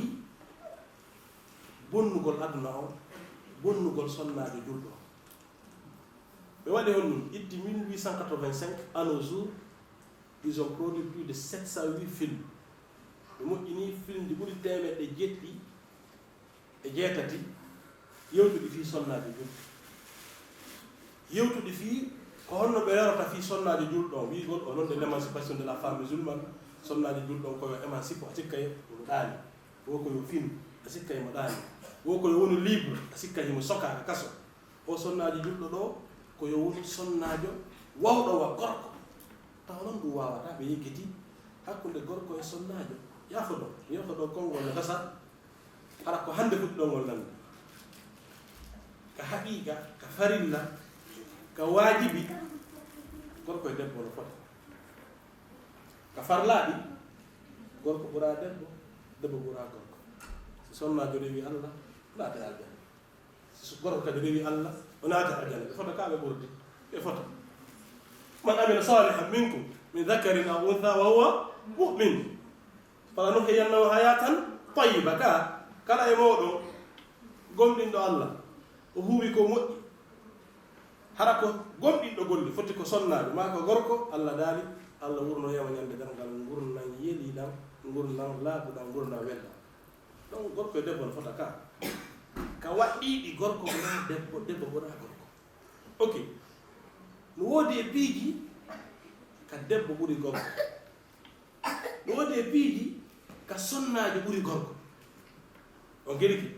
S3: bonnugol aduna o bonnugol sonnaade julɗo ɓe waɗi hon ɗum itti 1885 à nos jours ils ont produit plus de 708 films ɓe moƴƴini film ji ɓuri temeɗɗe jeɗɗi e jeetati yewtuɗi fi sonnaade julɗo yewtuɗi fi ko honno ɓe rewata fi sonnaade julɗo wigol o noon de l' émancipation de la femme musulmane sonnaade julɗo koyo émancipe a sikka mo ɗaani wo koyo film a sikka mo ɗaani wo koyo woni libre a sikka himo sokaka kaso o sonnaade julɗo ɗo koyo woni sonnaajo wawɗo wa gorko taw noon ɗum wawata ɓe yeggiti hakkunde gorko e sonnaajo yafo ɗo konngol ne tasa hara ko hannde fuɗɗongol nande ka haqiqa ka farilla ka waajibi gorko e debbo no fota ka farlaaɗi gorko ɓura debbo debbo ɓura gorko so sonnaajo rewi Allah naata aljana so gorko kadi rewi Allah o naata aljana ɓe fota ka ɓe ɓurdi ɓe fota man amila salihan minkum min dhakarin aw untha wa huwa mu'min falanuhyiyannahu hayatan tayyiba ka kala e moɗon gomɗinɗo Allah o huwi ko moƴƴi hara ko gomɗinɗo golli foti ko sonnaade ma ko gorko Allah daali Allah wurnoyama ñande dangal gurnan yeliɗam gurnan laaɓuɗam gurnan welɗam donc gorko e debbo no fota ka waɗɗiɗi gorko ɓura debbo debbo ɓura gorko ok no woodi e piiji ka debbo ɓuri gorko no woodi e piiji ka sonnaajo ɓuri gorko on geriki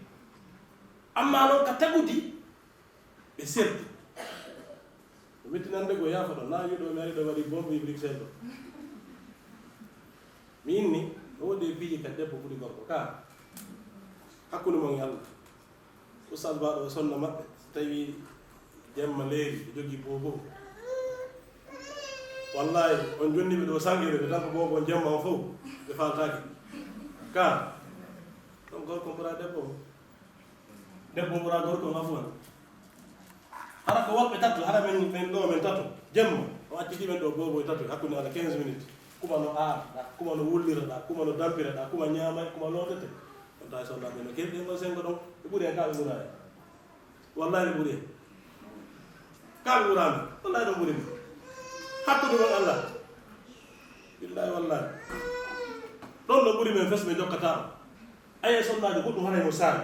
S3: amma noon ka taguti ɓe serdi o wettinande go yaafa ɗo na wiɗo mi ari ɗo waɗi bombe Bruxelles ɗo mi inni no woodi e piiji ka debbo ɓuri gorko ka hakkunde mon Allah oustad baɗo o sonna maɓɓe tawi jemma leeri ɓe jogii bobo wallahi on jonniɓe ɗo sangire ɓe tan ko bobo on jemma on fof ɓe faltaki ka ɗon gorko ɓura debbo debbo ɓura gorko ngafuan hara ko woɓɓe tatto hara men ɗo men tatto jemma o accidi men ɗo bobo e tatto hakkunde ala 15 minutes kuma no aarɗa kuma no wulliraɗa kuma no dampiraɗa kuma ñaamay kuma lotete on tawi sonnaɓe no keɓɗi ɗon sengo ɗon ɓe ɓuri hen ka ɓe ɓura hen wallahi ɓe ɓuri hen ka ɓe ɓurami wallahi ɗon ɓuri mi hakkude mon Allah billahi wallahi ɗon ɗo ɓuri men fes ɓe jokkata aye sonnajo goɗɗum haray mo saari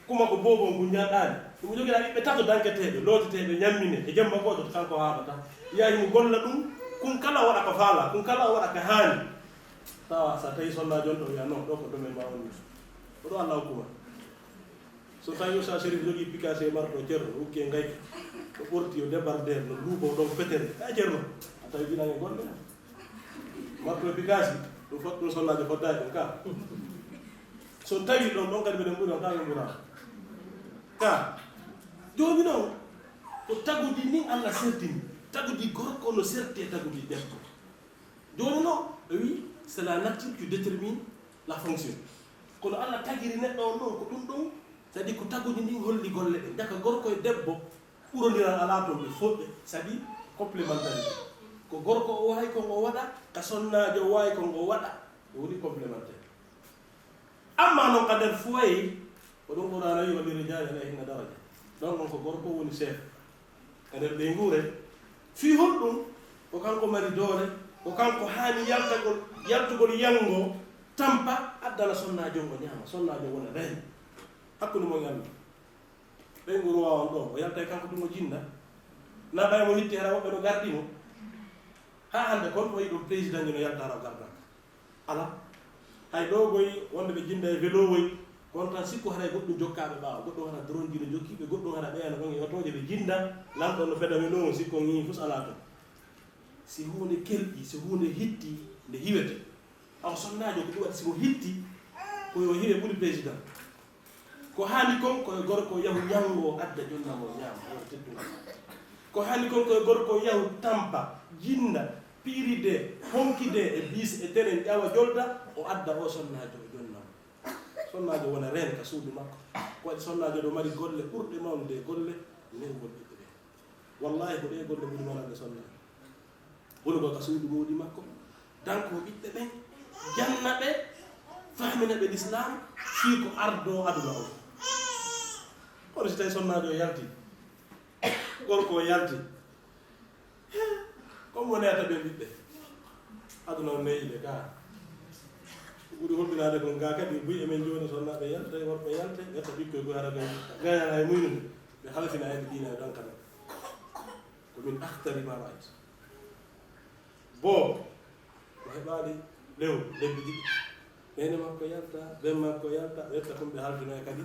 S3: kuma ko bobo ngu ñaɗaani ɗum jogiɗa ɓiɓɓe tato danketeɓe looteteɓe ñammine e jemma goto kanko haɓata yahi mo golla ɗum kun kala waɗa ko faala kun kala waɗa ko haani tawa sa tawi sonnajo on ɗo wiya non ɗo ko ɗumen ma woni oɗo Allah hokkuma so tawi sa sérif jogii picace marɗo ceerno hukki e gayki ɗo ɓorti o débardére no luubo ɗon fetere a ceerno a tawi jinange golle marɗo picace ɗum fot ɗum sonnajo foddani ɗum ka
S4: so tawi ɗon ɗon kadi mbiɗen ɓuri on kaɓe ɓura ka joni noon ko tagudi ni Allah sertini tagudi gorko no serte tagudi debbo joni noon ɓe wi c'est la nature qui détermine la fonction kono Allah tagiri neɗɗo on ɗon ko ɗum ɗon c'est à dire ko tagudi ni holli golle ɗe jaka gorko e debbo ɓurodiran ala toon ɓe foɗɓe c'est à dire complémentarité ko gorko o wawi kongo waɗa ka sonnajo o wawi kongo waɗa o woni complémentaire amma noon ka nder foyer ko ɗum qur'ana wi walli rijali alayhinna daraja donc on ko gorko woni chef ka nder ɓeygure fi holɗum ko kanko mari doole ko kanko haani yaltugol yango tampa addana sonnajo ngo ñaama sonnajo wona reen hakkude mo Allah ɓeyguru wawan ɗo o yalta e kanko ɗum o jinda na ɓay mo hitti hara woɓɓe no gardimo ha hande kon o yi ɗum président ji no yalta hara o gardaka ala hay ɗo goy wonde ɓe jinda e vélo woy on tan sikku hara goɗɗum jokkaɓe ɓaawa goɗɗum hara drone ji no jokkiɓe goɗɗum hara ɓeyana ɗon e otoje ɓe jinda lamɗo no fedami ɗon sikko ñii fus ala toon si hunde kelɗi si hunde hitti nde hiwete aw sonnajo ko ɗum waɗi simo hitti koyo hiwe ɓuri président ko haali kon koye gorko yahu ñango adda jonnamo ñaama o tedduga ko haali kon koye gorko yahu tampa jinda piiride honkide e bis e tenen ƴawa jolda o adda o sonnajo e jonnamo sonnajo wona reen ka suudu makko ko waɗi sonnajo ɗo mari golle ɓurɗe mawnude golle newgol ɓiɓɓe ɓe wallahi ko ɗe golle ɓuri wonande sonnajo woni ko ka suudu muɗi makko danko ɓiɓɓe ɓen janna ɓe famina ɓe l'islam fii ko ardo aduna o kono si tawi sonnajo o yalti gorko o yalti comme wonata ɓe ɓiɓɓe aduna o neyiɓe ka ɓuri holɓinade kon ga kadi buy emen joni sonnaɓe yalta worɓe yalte ƴetta ɓikkoy goy hara gañana e muynude ɓe halfina eɓe ɗina e ɗankata ko min ahtari ma rait bo ko heɓaɗi lewru lebbi ɗiɗi ɓene makko yalta ɓen makko yalta ƴetta tum ɓe halfino e kadi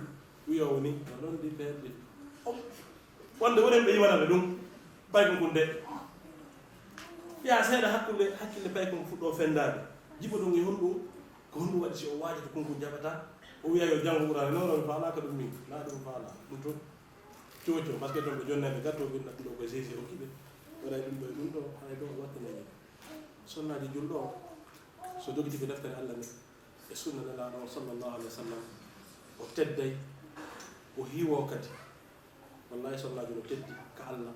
S4: wiyowo ni no ɗon di perɗi wonde wonen ɓe yiwanade ɗum payko ngun de ya seeɗa hakkille payko ngu fuɗɗo fendade jiɓo ɗum e honɗum ko honɗum waɗi si o waajata konko jaɓata o wiya yo janngo ɓurani non mi faalaka ɗum min na ɗum faala ɗum toon coco par ce que toon ɓe jonnaɓe gatto ɓinɗa ɗum ɗo koye sesi hokkiɓe waɗay ɗum ɗo e ɗum ɗo hay ɗo wattinañi sonnaji julɗo o so jogiti ko deftere Allah ne e sunna nelaɗo o sallllahu alayhi wa sallam o tedday o hiiwo kadi wallahi sonnajo no teddi ka Allah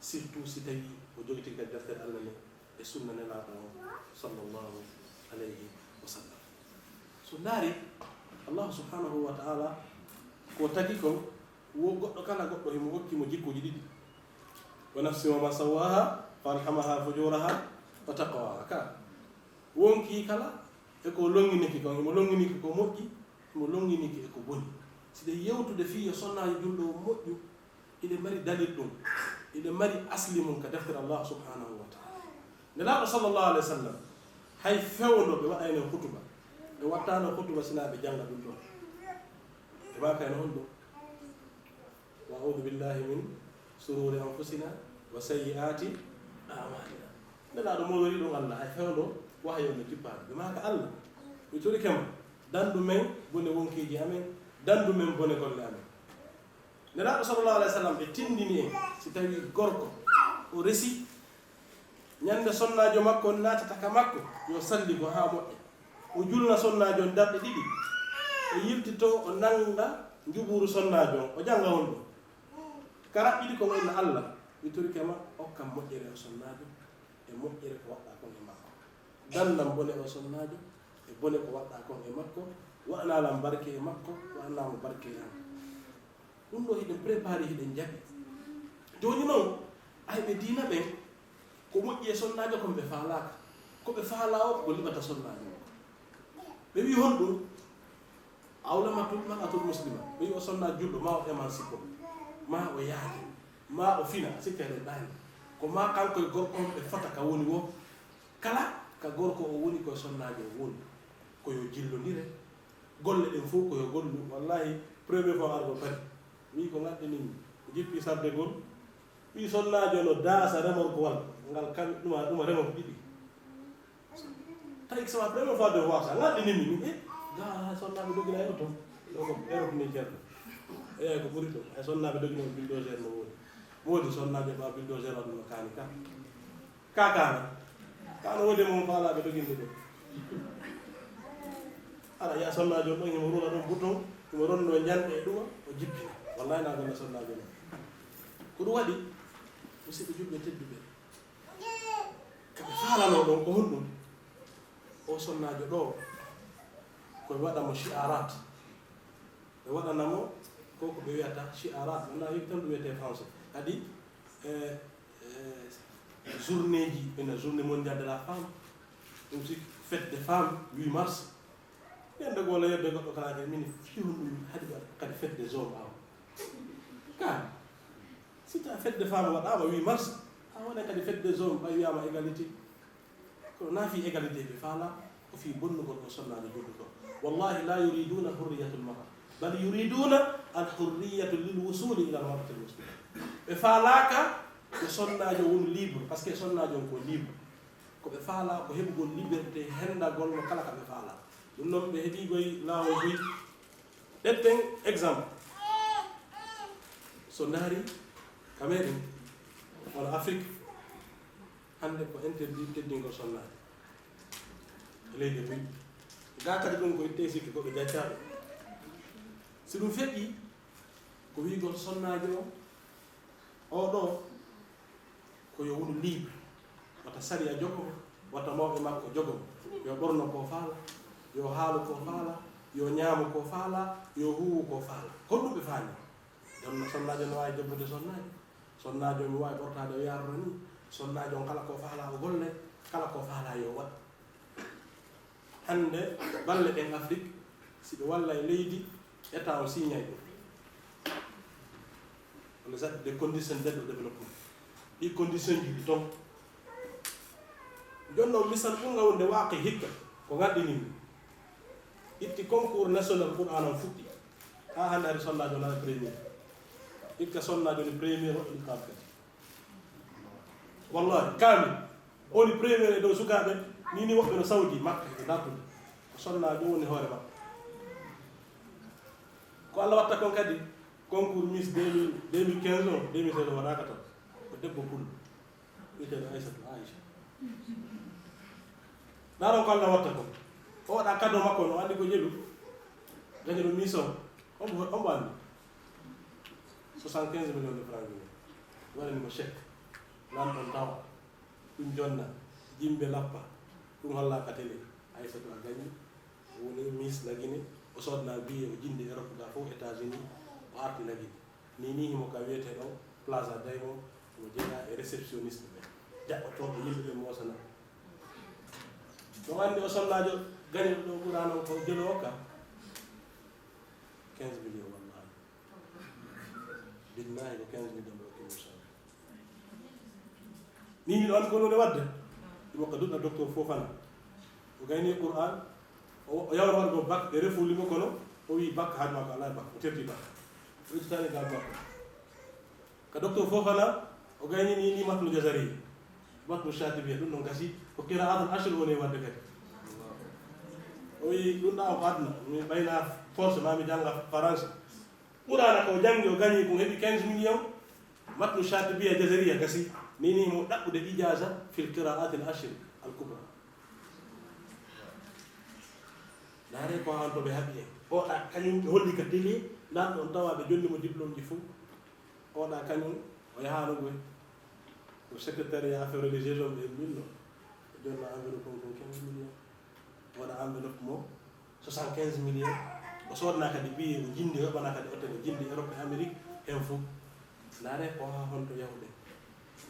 S4: surtout si tawi o jogiti kadi deftere Allah ne e sunna nelaɗo o sallllahu alayhi wa sallam so ndaari Allah subhanahu wa ta'ala ko tagi ko wo goɗɗo kala goɗɗo himo hokkimo jikkuji ɗiɗi wa nafsi wa ma sawaha fa alhamaha fujuraha wa taqwaha ka wonki kala eko longiniki kon himo longiniki ko moƴƴi himo longiniki eko boni siɗe yewtude fiyo sonnaji julɗo o moƴƴu iɗe mari dalil ɗum iɗe mari asli mum ka deftere Allah subhanahu wa ta'ala nelaɗo sallllahu alayhi wa sallam hay fewno ɓe waɗayno hutuba ɓe wattano hutuba sina ɓe janga ɗum ɗon ɓe makayno on ɗo wa audu billahi min sururi anfusina wa sayyiati amalina nelaɗo moɗori ɗum Allah hay fewno wahayonno jippade ɓe maka Allah mi torikema dandu men bone wonkiji amen dandu men bone golle amen nelaɗo sallllahu alayhi wa sallam ɓe tindini en si tawi gorko o resi ñande sonnajo makko natata ka makko yo salli ko ha moƴƴa o julna sonnajo on darɗe ɗiɗi o yiltito o nanga juɓuru sonnajo on o janga on ɗo kara ɗiɗi ko wonno Allah mi torikema hokkam moƴƴere o sonnajo e moƴƴere ko waɗɗa kon e makko dandam bone o sonnajo e bone ko waɗɗa kon e makko wa'nalam barke e makko wa'namo barke e am ɗum ɗo hiɗen préparé hiɗen jaɓi joni noon ayɓe diina ɓen ko moƴƴi e sonnajo kon ɓe faalaka koɓe faala o ko liɓata sonnajo ɓe wi hon ɗum awlamatul maratul muslima ɓe wi o sonnajo julɗo ma o émancipo ma o yaade ma o fina sikka eɗen ɗani ko ma kanko e gorko on ɓe fota ka woni wo kala ka gorko o woni koye sonnajo o woni koyo jillodire golle ɗen fof koyo gollu wallahi premier fois argo pari wi ko gaɗɗinimi jippi sarde gol wi sonnajo no daasa remorkowal ngal kam ɗuma remor ɗiɗi tawi sama premiére fois de voir ça gaɗɗinimi min ga sonnaɓe dogina e oto ɗo ko Europe ni ceerno eyi ko ɓuri ɗum hay sonnaɓe dogino bulldozer no woodi sonnaɓe ɓa bulldozer waɗum no kaani kana woodi moom faalaɓe doginde ɗo ara ya sonnajo ɗon himo runa ɗon bouton himo ronno janɗe e ɗuma o jippina wallahi na gonna sonnajo no ko ɗum waɗi musidɓe julɓe tedduɓe kaɓe faalano ɗon ko honɗum o sonnajo ɗo koɓe waɗamo chiarat ɓe waɗanamo koko ɓe wiyata chiarat anda yimɓe tan ɗum wiyete français kadi journée ji ɓena journée mondial de la femme ɗum si fête des femmes 8 mars yande gola yedde goɗɗo kalake min fiwon ɗum haɗi kadi fête des hommes awa ka si ta fête des femmes waɗama 8 mars a waɗa kadi fête des hommes ɓay wiyama égalité kono naafi égalité ɓe faala o fi bonnugol o sonnaade goɗɗo ɗo wallahi la yuriduna hurriyatul mara bal yuriduna al hurriyatu lil wusuli ila al mar'ati al muslima ɓe faalaka ko sonnaajo woni libre par ce que sonnaajo on ko libre ko ɓe faala ko heɓugol liberté hendagol no kala ka ɓe faala ɗum noon ɓe heeɓi goy laawol goy ɗetten exemple so ndaari ka meɗen wona afrique hande ko interdit teddingol sonnaade e leydi buy ga kadi ɗum koye te sikki koɓe jaccaɓe si ɗum feƴƴi ko wigol sonnaajo o ɗo koyo wonu libre wata sariya jogo wata mawɓe makko jogo yo ɓorno ko faala yo haalu ko faala yo ñaamu ko faala yo huwu ko faala honɗum ɓe faani jonno sonnajo no wawi jobbude sonnajo mi wawi ɓortade o yaroro ni sonnajo on kala ko faala o golle kala ko faala yo waɗ hande balle ɗen afrique si ɓe walla e leydi état o signay ɗum on les appelle des conditions d'aide au développement ɗi condition ji ɗi toon jonnon misal ɓurga wonde waaqi hikka ko gaɗɗinimi itti concours national qur'an on fuɗɗi ha hande ari sonnajo nana premier hikka sonnajo ni premier waɗɗum kamɓe wallahi kaami oni premier e dow sukaɓe ni woɓɓe no saudi makka e dartude ko sonnajo woni hoore makko ko Allah watta kon kadi concours miss 2015 o 2016 o waɗaka tan ko debbo pullo wiyeteɗo aissatou aicha ɗaɗon ko Allah watta kon o waɗa cadeau makko no andi ko jeeɗu gañi ɗo miss o ombo andi 75 millions de francs waɗanimo chèque nan ɗon tawa ɗum jonna jimɓe lappa ɗum hollaka télé aissatou a gañi woni miss nagine o sodna billet o jinde Europe ga fof États-Unis o arti nagine ni himo ka wiyete ɗo plaza daymo omo jeeya e réceptionniste ɓe jaɓɓotoɓe yimɓe ɓe mosana ɗum andi o sonnajo gaño ɗo ɓura noon ko jelo okka 15 millions wallahi billahi ko 15 millions ɗo kimosa ni ɗo andi ko node wadde ɗum ka duɗɗa docteur Fofana o gayni Qur'an o yawra waɗgo bac e refulimo kono o wi bac haaju makko ala bac o terti bac o ittitani gal makko ka docteur Fofana o gayni ni matlu jasari matlu chatibiya ɗum ɗon gasi ko qira'atul ashr woni wadde kadi o wi ɗum ɗa o ko aduna mi ɓayna force mami janga français ɓurana ko jangi o gañi ko heeɓi 15 millions matlu chatibiya jasariya gasi ni mo ɗaɓɓude ijaza fil qira'atil ashr al kubra daare ko han to ɓe haɓi en oɗa kañum ɓe holli ka télé ndan ɗon tawa ɓe jonnimo diplôme ji fof oɗa kañum o yahanogoy ko secrétariat affaire religieuse on ɓe milno ɓe jonna enveloppe on ko 15 millions oɗa enveloppe mo 75 millions o sodna kadi billet o jindi heɓana kadi hôtel o jindi Europe e Amérique hen fof daare ko ha honto yahuɗen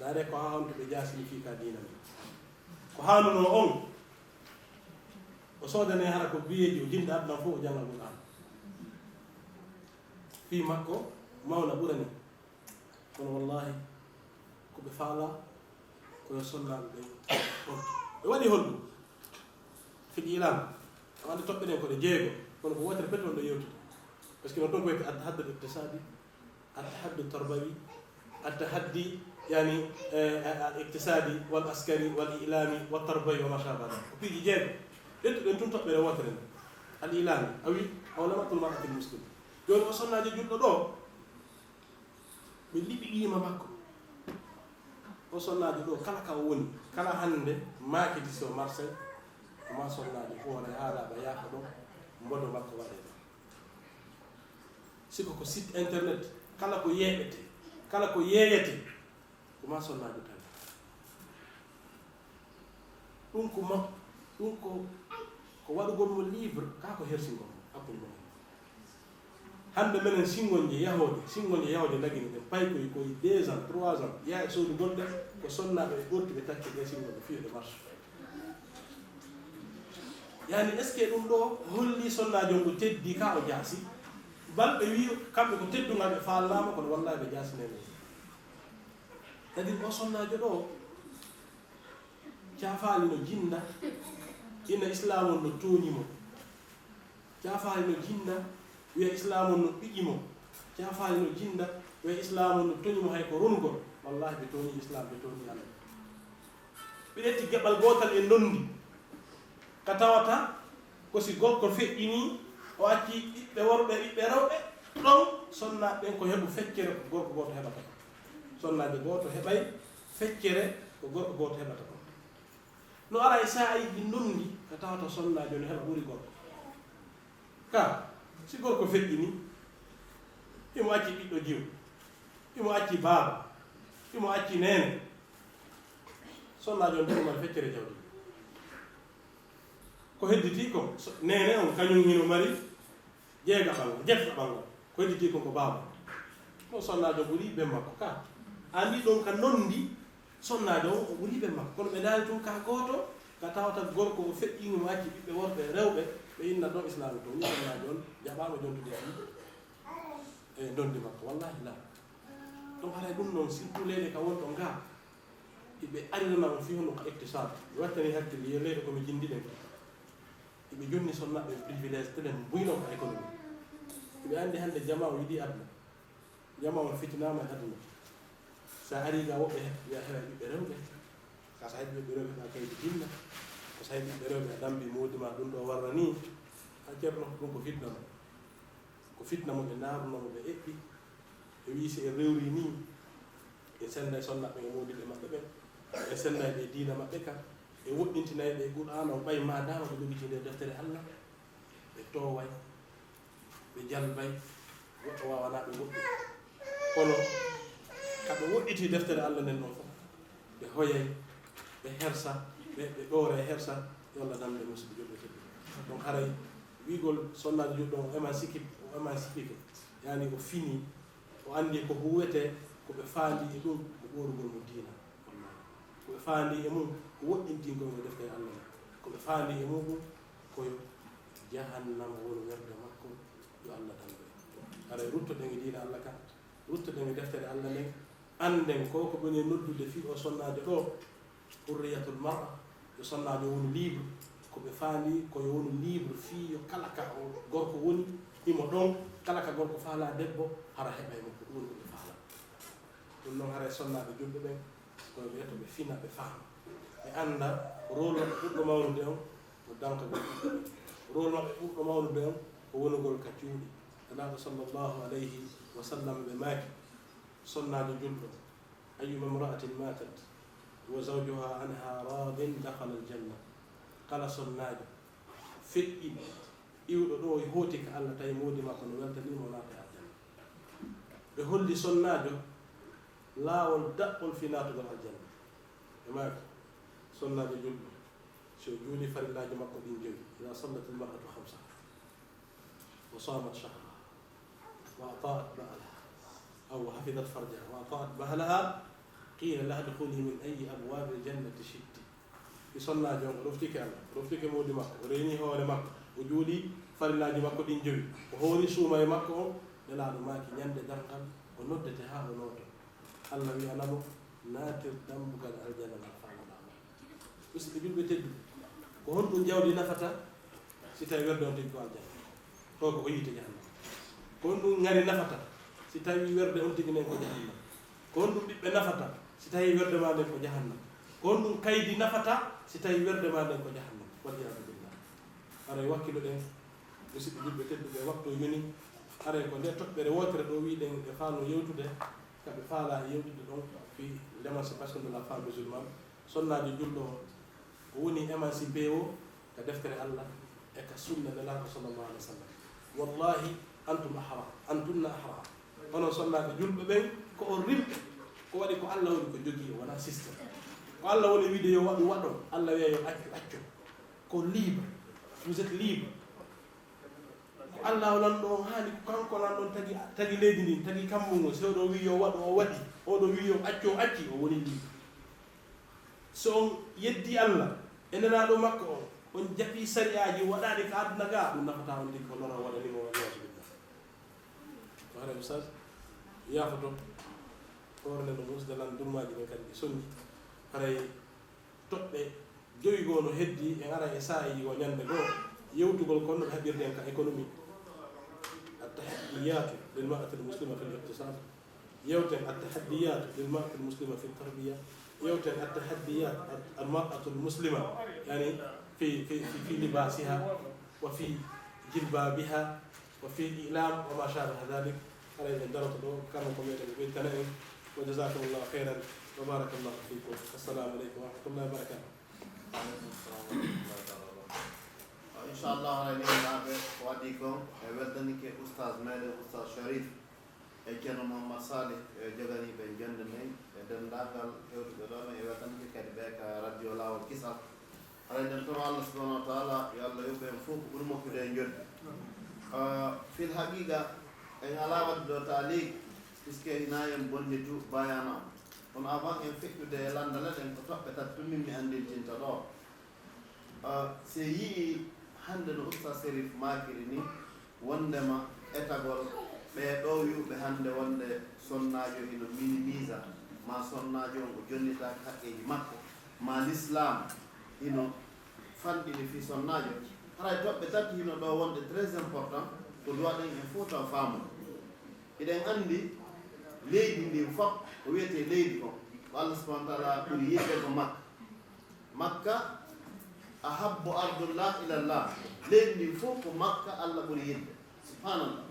S4: daare ko ha honto ɓe jasini fika dina men ko hanuno on o sodane hara ko biyeji o jinde aduna fof o jangal Qur'an fi makko mawna ɓurani kono wallahi koɓe faala koyo sonnaɓe ɓe ɓe waɗi holɗum fiɗi ilam o andi toɓɓe ɗen koɗe jeego kono ko wotere peton ɗo yewtude par ce que no toon koyte attahaddu iqtisadi attahaddu tarbawi attahaddi yani al iqtisadi wal askari wal ilami wa tarbawi wa ma shabaha ko piiji jeego ƴettuɗen tun toɓɓere wotere nde al-ilani awi awlamatul mar'atil muslim joni o sonnaji julɗo ɗo ɓe liɓi qima makko o sonnaji ɗo kala ka woni kala hande makiti so Marseille ma sonnaji hoore haalaɓe yaafa ɗo mbodo makko waɗe ɗo siko ko site internet kala ko yeɓete kala ko yeeyete ko ma sonnaji tan ɗum ko waɗugol mo livre ka ko hersingol hakkude mo hande menen singonje yahode dagini ɗen pay koye 2 ans 3 ans yaha sowdi gonɗe ko sonnaɓe e ɓorti ɓe tacce ɗe singonje fiide marche yani est ce que ɗum ɗo holli sonnaji on ɗo teddi ka o jaasi balɓe wi kamɓe ko teddugal ɓe fallama kono wallahi ɓe jasinene kadi o sonnajo ɗo cafali no jinda ina islam on no toñimo cafali no jinda wiya islam on no ɓiƴimo cafali no jinda wiya islam on no toñimo hay ko rongol wallahi ɓe toñi islam ɓe toñi Allah ɓe ƴetti geɓal gotal e ndondi ka tawata ko si gorko feƴƴini o acci ɓiɓɓe worɓe ɓiɓɓe rewɓe ɗon sonnaɓe ɓen ko heɓu feccere ko gorko goto heɓata sonnaɓe goto heɓay feccere ko gorko goto heɓata ko no ara e sa'iji ndondi ka tawata sonnajo no heɓa ɓuri gorko ka si gorko feƴƴini imo acci ɓiɗɗo jiw imo acci baaba imo acci nene sonnajo ndeɗumal feccere jawdi ko hedditi ko nene on kañum hino mari jeega ɓangal jetta ɓangal ko hedditi ko baaba ɗo sonnajo ɓuuri ɓe makko ka andi ɗon ka nondi sonnajo o ɓuuri ɓe makko kono ɓe daari tun ka goto ka tawata gorko o feƴƴini mo acci ɓiɓɓe worɓe rewɓe ɓe inna ɗon islami to ni sonnajo on jaɓama jontude fi e dondi makko wallahi la ɗum haray ɗum noon surtout leyɗe ka wonɗo nga iɓe arirana on fi hono ko ectisade ɓe wattani hakkille yo leyɗe komi jindiɗen iɓe jonni sonnaɓe privilégé tenen buyno ko économie iɓe andi hande jama o yiɗi aduna jama on fitinama e aduna sa ari ga woɓɓe wiya hewa ɓiɓɓe rewɓe ka sa heɓi ɓiɓɓe rewɓe heɓa kaydi jinna ko sa heɓi ɓiɓɓe rewɓe a dambi modima ɗum ɗo warra ni ha ceerno ɗum ko fitna mo ɓe darunomo ɓe eɓɓi ɓe wi si e rewri ni e senda e sonnaɓe e modiɓe maɓɓe ɓen e senda e diina maɓɓe ka e woɗɗintinayi ɓe Qur'ana o ɓay madama ko jogiti nde deftere Allah ɓe toway ɓe jalbay goɗɗo wawana ɓe woɗɗi kono kaɓe woɗɗiti deftere Allah nden ɗon fof ɓe hoyay ɓe hersa ɓe ɗoore hersa yo Allah damde musidɓe joɓɓe teddi donc haray wigol sonnaji juɗɗo o émancipike yani o fini o andi ko huwete koɓe faandi e ɗum ko ɓorugol mo diina koɓe faandi e mum ko woɗɗintingol mo deftere Allah koɓe faandi e muɗum koyo jahannama woni werde makko yo Allah dambe haray ruttoɗen e diina Allah ka ruttoɗen e deftere Allah nden anden ko ɓeni noddude fi o sonnajo ɗo hurriyatul mar'a yo sonnajo woni libre koɓe faandi koyo woni libre fi yo kala ka o gorko woni imo ɗon kala ka gorko faala debbo hara heɓay mo ko ɗum woni koɓe faala ɗum noon haray sonnaɓe julɓe ɓen koye ɓe to ɓe fina ɓe faama ɓe anda rôle maɓɓe ɓurɗo mawnude on ko dankagol rôle maɓɓe ɓurɗo mawnude on ko wonugol ka cuuɗi anaɗo sallllahu alayhi wa sallam ɓe maaki sonnajo julɗo ayuma imra'atin matat wa zawjuha anha radin dakhala aljanna kala sonnajo feƴƴi iwɗo ɗo e hooti ka Allah tawi moodi makko no weltanimo naata e aljanna ɓe holli sonnajo laawol daɓɓol fi naatugol aljanna e maaki sonnajo julɗo so juuli farillaji makko ɗin joyi ida sallat almar'atu hamsaha wa samat shahraha wa ata'at ba'laha aw hafidat farjaha wa ata'at bahlaha qila laha dukhuli min ayi abwabi aljannati shitti i sonnajo on o roftike Allah roftike moodi makko o reeni hoore makko o juuli farillaji makko ɗin joyi o hoori suuma e makko on nelaɗo maaki ñande dargal o noddete ha o nooto Allah wi anamo naatir dambugal aljanna ngal faamaɗama musidɓe julɓe tedduɓe ko honɗum jawdi nafata si tawi werde on tigi ko aljanna to ko yiite jahannama ko honɗum ngari nafata si tawi werde on tigi nen ko jahannama ko honɗum ɓiɓɓe nafata si tawi werde ma nden ko jahannama ko honɗum kaydi nafata si tawi werde ma nden ko jahannama waliyadu billah aray wakkilo ɗen musidɓe julɓe tedduɓe waktu yoni are ko nde toɓɓere wotere ɗo wiɗen ɓe faano yewtude kamɓe faala yewtude ɗon fi l'émancipation de la femme musulmane sonnaji julɗo ko woni émancipé o ka deftere Allah e ka sunna nelaɗo sallallahu alih wa sallam wallahi antunna ahra onon sonnaɓe julɓe ɓen ko on rimɓe ko waɗi ko Allah woni ko jogii o wona systéme ko Allah woni wiide yo waɗu waɗo Allah wiya yo accu ko libre vous êtes libre ko Allah lan ɗo haali ko kanko lan ɗon tagi leydi ndi tagi kammugo so oɗo wi yo waɗu o waɗi oɗo wi yo accu o acci o woni libre so on yeddi Allah e nenaɗo makko on jaɓi sariyaji waɗaɗi ko aduna ga ɗum nafata on ndi ko lora waɗanimo waliyasubillah to hare oustad yafoto horne no musdalan durmaji ɗen kadi ɗi sonni haray toɓɓe jowigo no heddi en ara e saayi o ñande goo yewtugol kon no haɓirden ka économique التحديات للمرأة المسلمة في الاقتصاد يوتن التحديات للمرأة المسلمة في التربية يوتن التحديات المرأة المسلمة يعني في لباسها وفي جلبابها وفي الإعلام وما شابه ذلك على درجة كما قلنا بالتنائم وجزاكم الله خيرا وبارك الله فيكم السلام عليكم ورحمة الله وبركاته
S5: إن شاء الله على نعمة واديكم ودني كأستاذ مالك أستاذ شريف كانوا محمد صالح جغني بن جندمي دندانغال يوت بدون ودني كدبك راديو الله والكسر على نعمة الله سبحانه وتعالى يلا يبين فوق كل مكان جد في الحقيقة إن علامة تعليق iske inayen bonde du bayana on avant en fekkude e landala en ko toɓɓe tat ɗummin mi andintinta ɗo se yii hande no usta sérif makiri ni wondema étagol ɓe ɗo yuɓe hande wonde sonnajo ino minimise ma sonnajo on ko jonnita haqqeji makko ma l'islam ino fanɗini fi sonnajo haray toɓɓe tati hino ɗo wonde très important ko duwaɗen en fof taw faamude eɗen andi leydi ndi fof o wiyete leydi o ko Allah subhanahu wa taala ɓuri yiɗde ko makka ahabbu ardullah ila llah leydi ndi fof ko makka Allah ɓuri yiɗde subhanallah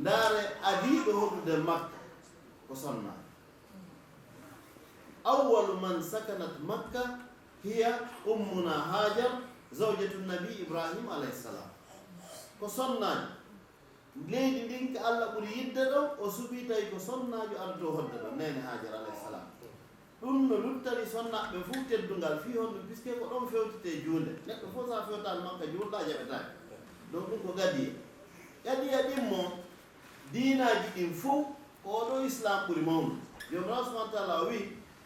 S5: ndaare adiiɗo hoɗude makka ko sonna awwalu man sakanat makka hiya ummuna hajar zawjatu nabi ibrahim alayhi salam ko sonnaji leydi ndin ko Allah ɓuri yidde ɗo o suɓi tawi ko sonnajo ardo hodde ɗo nene hajar alayhi salam ɗum no luttani sonnaɓe fof teddungal fi honɗum puisque ko ɗon fewtite juulde neɗɗo fof sa fewtani makka juulɗa jaɓetaki donc ɗum ko gadiye gadiya ɗimmo diinaji ɗin fof ko oɗo islam ɓuri mawnu jomirawo subahana taala o wi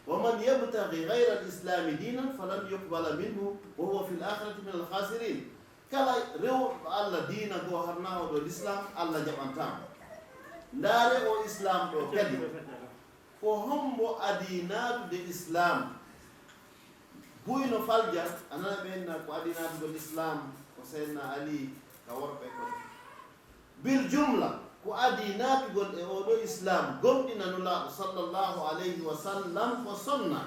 S5: waman yabtagi gayra al islami dinan falan yuqbala minhu wa huwa fi l akhirati min al khasirin kala rewɓe Allah diina goo harna oɗo l'islam Allah jaɓantama ndaare o islam ɗo kadi ko hombo adi natude islam buyno falja anana ɓenna ko adi natude l'islam ko seydna ali ka worɓe ko bil jumla ko adi natugol e oɗo islam gomɗinanulaɗo sallllahu alayhi wa sallam ko sonna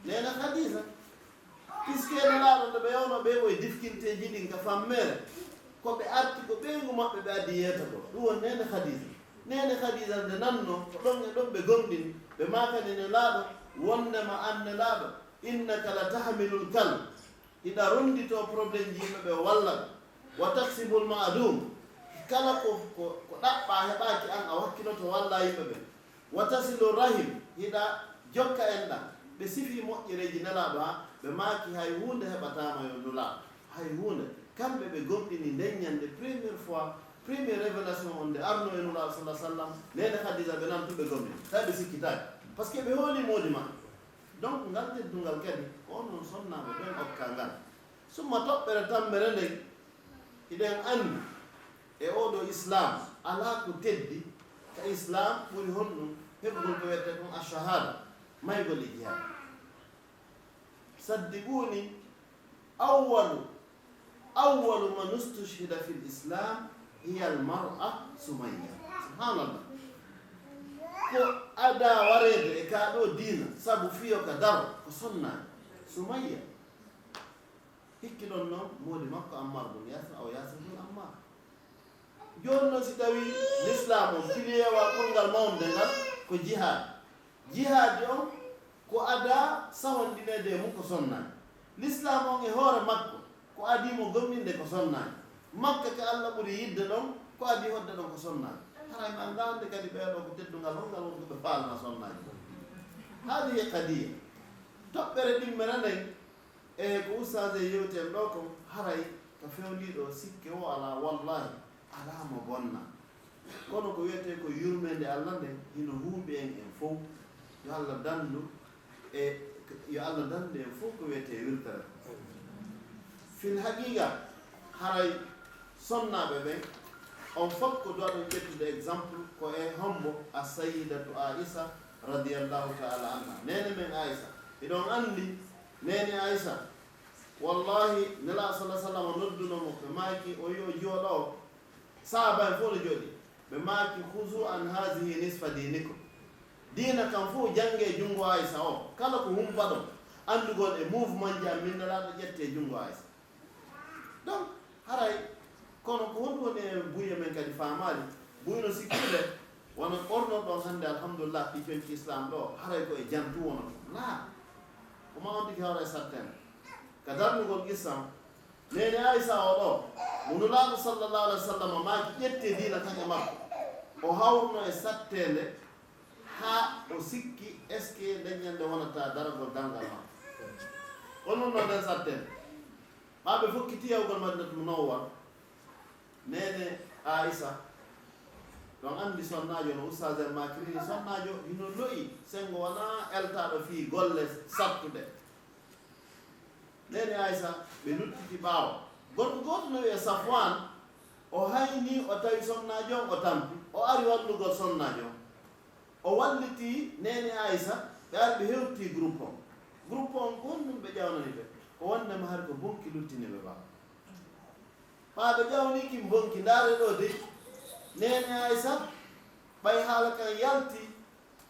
S5: nena hadisa puisque nelaɗo nde ɓe yewno ɓe koye difficulté ji ɗin ka fammere koɓe arti ko ɓeygu maɓɓe ɓe addi yeyta ɗo ɗum won nene hadisa nde nanno ko ɗon e ɗon ɓe gomɗini ɓe makani nelaɗo wondema an nelaɗo innaka la tahmilul kal iɗa rondito probléme ji yimɓe ɓe walla wa taksibul ma'dum kala ko ɗaɓɓa heɓaki an a wakkinoto walla yimɓe ɓe wa tasilu rahim hiɗa jokka en ɗa ɓe sifi moƴƴereji nelaɗo ha ɓe maaki hay hunde heɓatama yo nulaɗo hay hunde kamɓe ɓe gomɗini ndeññande première révélation on nde arno e nulaɗo sallah sallam nene hadisa ɓe nantuɓe gomɗini tawi ɓe sikkitaki par ce que ɓe hooli moodi ma donc ngal teddungal kadi on non sonnaɓe ɓen okka ngal summa toɓɓere tammere nden iɗen andi e oɗo islam ala ko teddi ka islam ɓuri honɗum heɓugol ko wiyete ɗum ashahada maygol e jihad saddiquni awwalu man ustushhida fi l'islam hiya almar'a sumayya subhanallah ko ada warede e ka ɗo diina sabu fiyo ka daro ko sonnaji sumayya hikki ɗon noon moodi makko Ammar bun Yasir aw Yasir bun Ammar. Jooni noon si tawi l'islam o filiyewa kolngal mawnde ngal ko jihad. Jihad on ko ada sawandinede e mum ko sonnani. L'islam on e hoore makko ko adimo gomminde ko sonnani. Makka ka Allah ɓuri yidde ɗon ko adi hodde ɗon ko sonnani. Haray ma ngande kadi ɓeeɗo ko teddungal hongal wonko ɓe faalna sonnani. Haadi kadiya toɓɓere ɗimmere nden e ko ustade yewten ɗo ko haray ko fewniɗo sikke o ala wallahi ala mo bonna kono ko wiyete ko yurmede Allah nde hino huuɓi en fof yo Allah dandu yo Allah dandu en fof ko wiyete wirtere fil haqiqa haray sonnaɓe ɓen on fof ko doɗon ƴettude exemple ko e hombo a sayidatu Aisha radiyallahu ta'ala anha nene men Aisha iɗon andi nene Aisha wallahi nela sallallahu alaihi wasallam noddunomo ɓe maaki o yo jooɗo sahaba en fof no jooɗi ɓe maaki huzu an hasihi nisfa dinikum diina kam fof jange junngo Aisha o kala ko humpa ɗon andugol e mouvement ji am min nelaɗo ƴette junngo Aisha donc haray kono ko woni woni e buye men kadi faamali buyno sikkude wono ɓorno ɗon hannde alhamdulillah ɗi fenci islam ɗo haray ko e jantu wono la koma on tigi hawra e sattene ka darnugol qissam nene Aisha o ɗo mo nulaaɗo sallallahu alaihi wa sallam maaki ƴette diina kan e makko o hawruno e sattende ha o sikki est ce que leññande wonata daragol dangal makko onon noon nden sattende ɓaɓe fokkiti yawgol Madinatu Munawwara nene Aisha ɗon andi sonnajo no ustad en makirini sonnajo hino loyi sengo wona eltaɗo fi golle sattude nene Aisha ɓe luttiti ɓaawo goɗɗo goto no wiye Safwan o hayni o tawi sonnajo on o tampi o ari wallugol sonnajo o walliti nene Aisha ɓe ari ɓe hewti groupe on ko honɗum ɓe ƴawnani ɓe ko wondema har ko bonki luttini ɓe ɓaawo ɓe ƴawniki bonki ndaare ɗo de nene Aisha ɓay haala kan yalti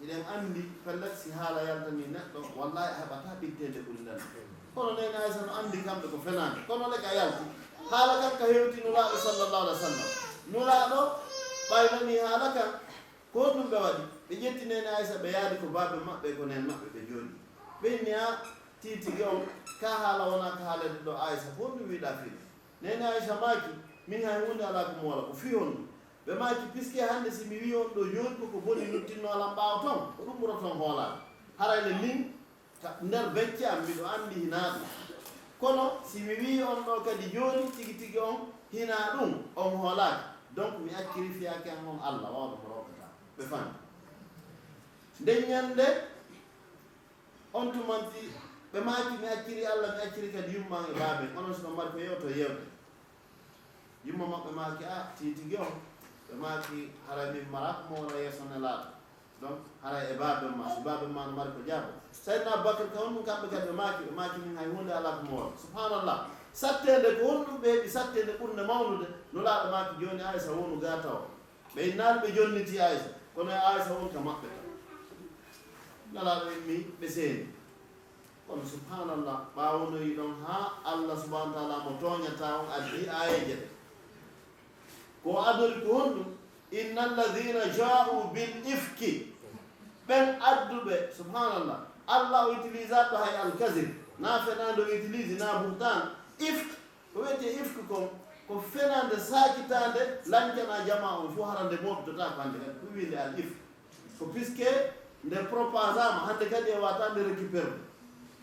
S5: iɗen andi pellet si haala yaltani neɗɗo wallahi a heɓata ɓittede ɓuri ndan kono nene Aisha no andi kamɓe ko fenade kono le ka yalti haala kan ka hewti nulaaɗo sallallahu alaihi wa sallam nulaaɗo ɓaynani haala kan ko ɗum ɓe waɗi ɓe ƴetti nene Aisha ɓe yaadi ko baaɓe maɓɓe ko nen maɓɓe ɓe jooɗi ɓenni a titigi on ka haala wona ka haalede ɗo Aisha ko ɗum wiiɗa fiɗe nene Aisha maaki min hay hunde ala ko mo wala ko fi on ɗum ɓe maaki puisque hannde si mi wi on ɗo joni koko boni luttinno alam ɓaawa ton ko ɗum ɓura toon hoolade harayde min nder becce am mbiɗo anndi hinaa ɗum kono si mi wi on ɗo kadi joni tigi tigi on hina ɗum on hoolaki donc mi acciri fiyaki an on Allah wawɗo ko rokkata ɓe fami nden ñande on tumanti ɓe maaki mi acciri Allah mi acciri kadi yumma e baaɓe onon sino mbaɗi ko yewto yewde yumma maɓɓe maaki a titigi on ɓe maaki haray min mara ko mo wona yeeso nelaaɗo donc haray e baaɓe ma so baaɓe ma no mari ko jaabo Sayyidna Abubakar ka honɗum kamɓe kadi ɓe maaki min hay hunde ala ko mo wona subhanallah sattede ko honɗum ɓe heeɓi sattede ɓurde mawnude nulaaɗo maaki joni Aisha wonu gata o ɓe innaali ɓe jonniti Aisha kono e Aisha won ka maɓɓe ta nalaaɗo immi ɓe seeni kono subhanallah ɓawonoyi ɗon ha Allah subhanahu wa taala mo toñata on addi ayeje ɗe ko adori ko honɗum inna alladina ja'u bil ifki ɓen adduɓe subhanallah Allah o utilisa ɗo hay alkasib na fenande o utilise na buhtan ifk ko wiyete ifk ko fenande sakitande lancana jama on fof harande moɓtota ko hande kadi ko winde al ifk ko puisque nde propagama hande kadi e wata nde récupére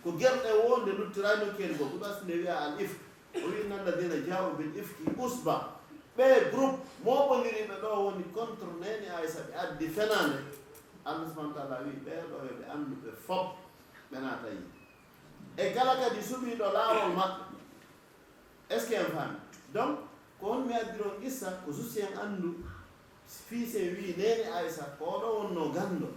S5: ko guerɗe wonde luttirayno ken go ko ɓasde wiya al ifk o wi inna alladina ja'u bil ifki usba ɓe groupe moɓodiriɓe ɗo woni contre nene Aisha ɓe addi fenande Allah subhanahu wa taala wi ɓeɗo ɓe anduɓe fop ɓe naata yi e kala kadi suɓiɗo laawol maɓɓe est ce que en faami donc ko won mi addiron qissa ko susi en andu fiise wi nene Aisha ko oɗo wonno gando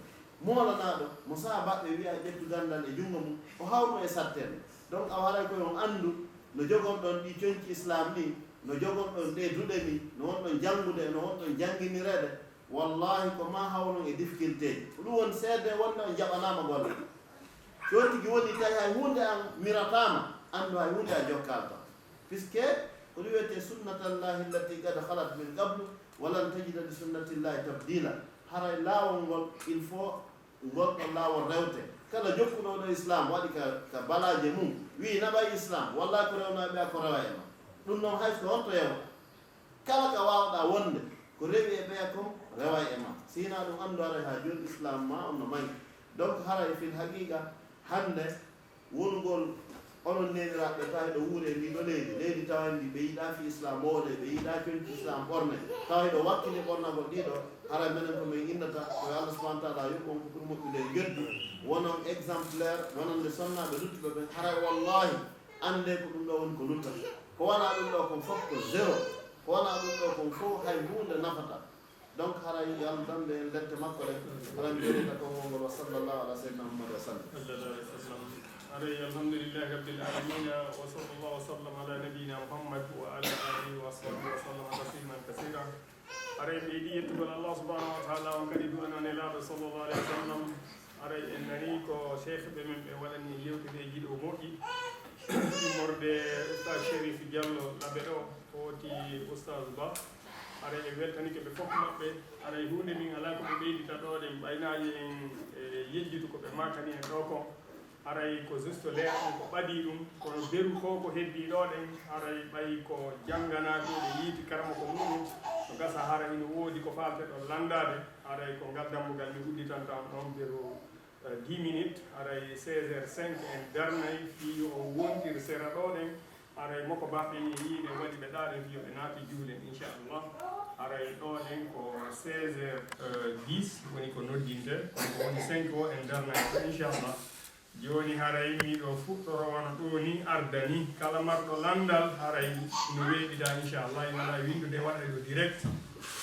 S5: molanaɗo mo sahabaɓe wiya ƴettu gandal e junngo mum o hawno e sattede donc a waray koye on andu no jogon ɗon ɗi coñci islam ni no jogon ɗon ɗe duɗe ni no wonɗon janngude no wonɗon jangguinirede wallahi ko ma hawnon e difficulté ko ɗum woni seede wonde on jaɓanama golle so tigi woni tawi hay hunde an miratama andu hay hunde a jokkalta puisque ko ɗum wiyete sunnatallahi allati qad halat min qablu walan tajida li sunnatillahi tabdila haray laawol ngol il faut gonɗon laawol rewte kala jokkunoɗo islam waɗi ka balaje mum wi naɓay islam walla ko rewnaɓe a ko rewa e ma ɗum noon hayso honto yewa kala ka wawɗa wonde ko rewi e ɓeya kom rewa e ma sina ɗum andu haray ha joni islam ma on no manki donc haray fil haqiqa hande wongol onon neniraɓe tawi ɗo wuure ndi ɗo leydi tawandi ɓe yiiɗa fi islam mowɗe ɓe yiiɗa conci islam ɓorne tawi ɗo wakkile ɓornagol ɗiɗo haray menen komin innata koye allah subahana taala yoɓɓon ko pour moƴƴude geddu wonon exemplaire wonande sonnaɓe luttuɓe ɓe haray wallahi ande ko ɗum ɗo woni ko luttata ko wona ɗum ɗo kon fof ko zéro ko wona ɗum ɗo kon fof hay hunde nafata donc haray yo allah dande en lette makko ɗe haray mbiyeɗita konngol ngol wa sallllahu ala seydina muhammad wa sallam
S2: علي الحمد لله رب العالمين وصلى الله وسلم على نبينا محمد وعلى اله وصحبه وسلم تسليما كثيرا علي بيديه الله سبحانه وتعالى وكدي دون نلا صلى الله عليه وسلم علي انني كو شيخ بمن ولاني يوتي جيدو موكي مorde استاذ شريف diallo labero oti استاذ با علي weltani ke be fop mabbe علي hunde min ala ko be beydita do de baynaji en yejjitu ko be makani en do ko haray ko juste leer on ko ɓadi ɗum kono beru ko ko heddi ɗo ɗen haray ɓayi ko jannganaɓe ɓe yiiti karama ko muɗum so gasa hara ina woodi ko falte ɗo landade haray ko ngal dammugal mi udditantam ɗon beru 10 minutes haray 16h05 en darnayi fi o wontir sera ɗo ɗen haray moko baɓe yiide waɗi ɓe ɗaɗen fiyo ɓe naati juulen inchallah haray ɗo ɗen ko 16h10 woni ko noddinte kono ko woni 5 o en darnayi ko inchallah joni haray miɗo fuɗɗoro wona ɗo ni arda ni kala marɗo landal haray no weeɓida inchallah wala windude waɗa ɗo direct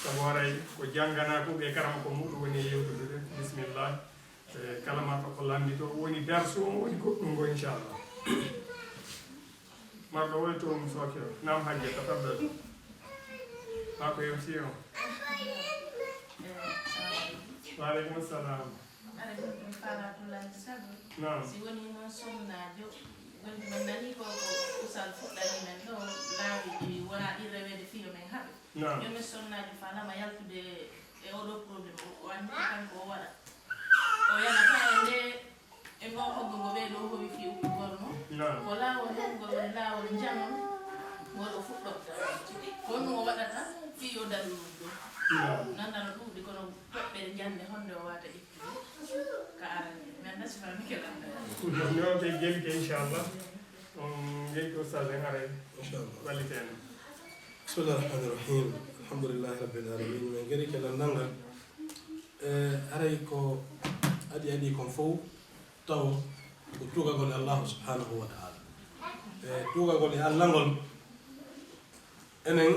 S2: sabu haray ko janggana ko ɓe karama ko muɗum woni e yewtude bisimillah kala marɗo ko landi to woni darsu on woni goɗɗum ngo inchallah marɗo woy to mo sokio nam hajje tafaddal ma ko yewti on waaleykum assalam نعم
S6: سيوني من صنع جو من ناني كو وصل فلان من دو لا يجي ولا يريد فيه من هذا
S2: نعم
S6: يوم صنع فانا ما يلقي ده أولو problem وان كان كو ولا ويا نكان ده إنه هو بقول له هو في وقولنا
S2: نعم
S6: ولا ولا ولا ولا جامم ولا فوق كون هو بدأ في يودل نعم نحن نقول دكانو بيرجعني هون وقت
S2: ñoo koy jëli inchallah ngeen ko sa ngare
S4: inchallah
S2: waliten
S4: bismillah rahmani rahim alhamdulillahi rabbil alamin min gari kala nanga aray ko adi kon fof taw ko tugagol allah subhanahu wa ta'ala tugagol e allah ngol enen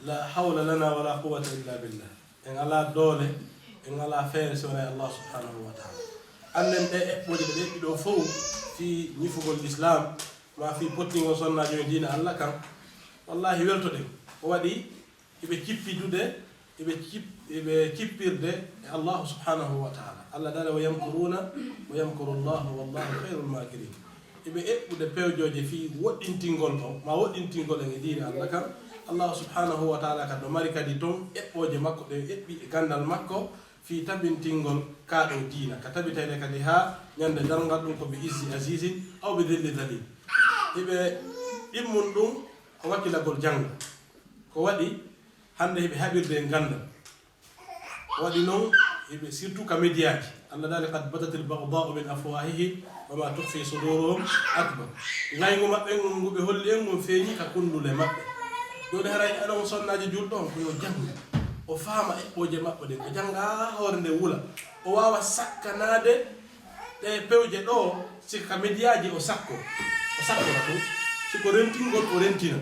S4: la hawla lana wala quwwata illa billah en ala dole en ala feere sona allah subhanahu wa ta'ala anden ɗe eɓɓoje ɗe ɓeɓɓi ɗo fof fi ñifugol l'islam ma fi pottingol sonnaji e diina allah kan wallahi weltoɗen o waɗi eɓe cippidude eɓe cippirde e allahu subhanahu wa ta'ala allah dala wa yamkuruna wa yamkuru llahu wallahu khairul makirin eɓe eɓɓude pewjoje fi woɗɗintingol o ma woɗɗintingol en e diina allah kan allahu subhanahu wa ta'ala kadi no mari kadi toon eɓɓoje makko ɗe eɓɓi e gandal makko fi tabintingol kaɗo diina ka tabitayde kadi ha ñande dargal ɗum ko ɓe izzi azisin aw ɓe delli dalil eɓe ɗimmun ɗum ko wakkilagol jangga ko waɗi hande heɓe haɓirde e gandal waɗi noon eɓe surtout ka médiaji allah dali qad badatil bagdau min afwahihim wama tukfi suduruhum akbar gaygu maɓɓe ngu ɓe holli en mum feeñi ka kundule maɓɓe joni haray aɗon sonnaji julɗo on ko yo jangga o faama eɓɓoje maɓɓe ɗe o jannga hoore nde wula o waawa sakkanade ɗe pewje ɗo sika médiaji o sakkora ɗum siko rentingol o rentina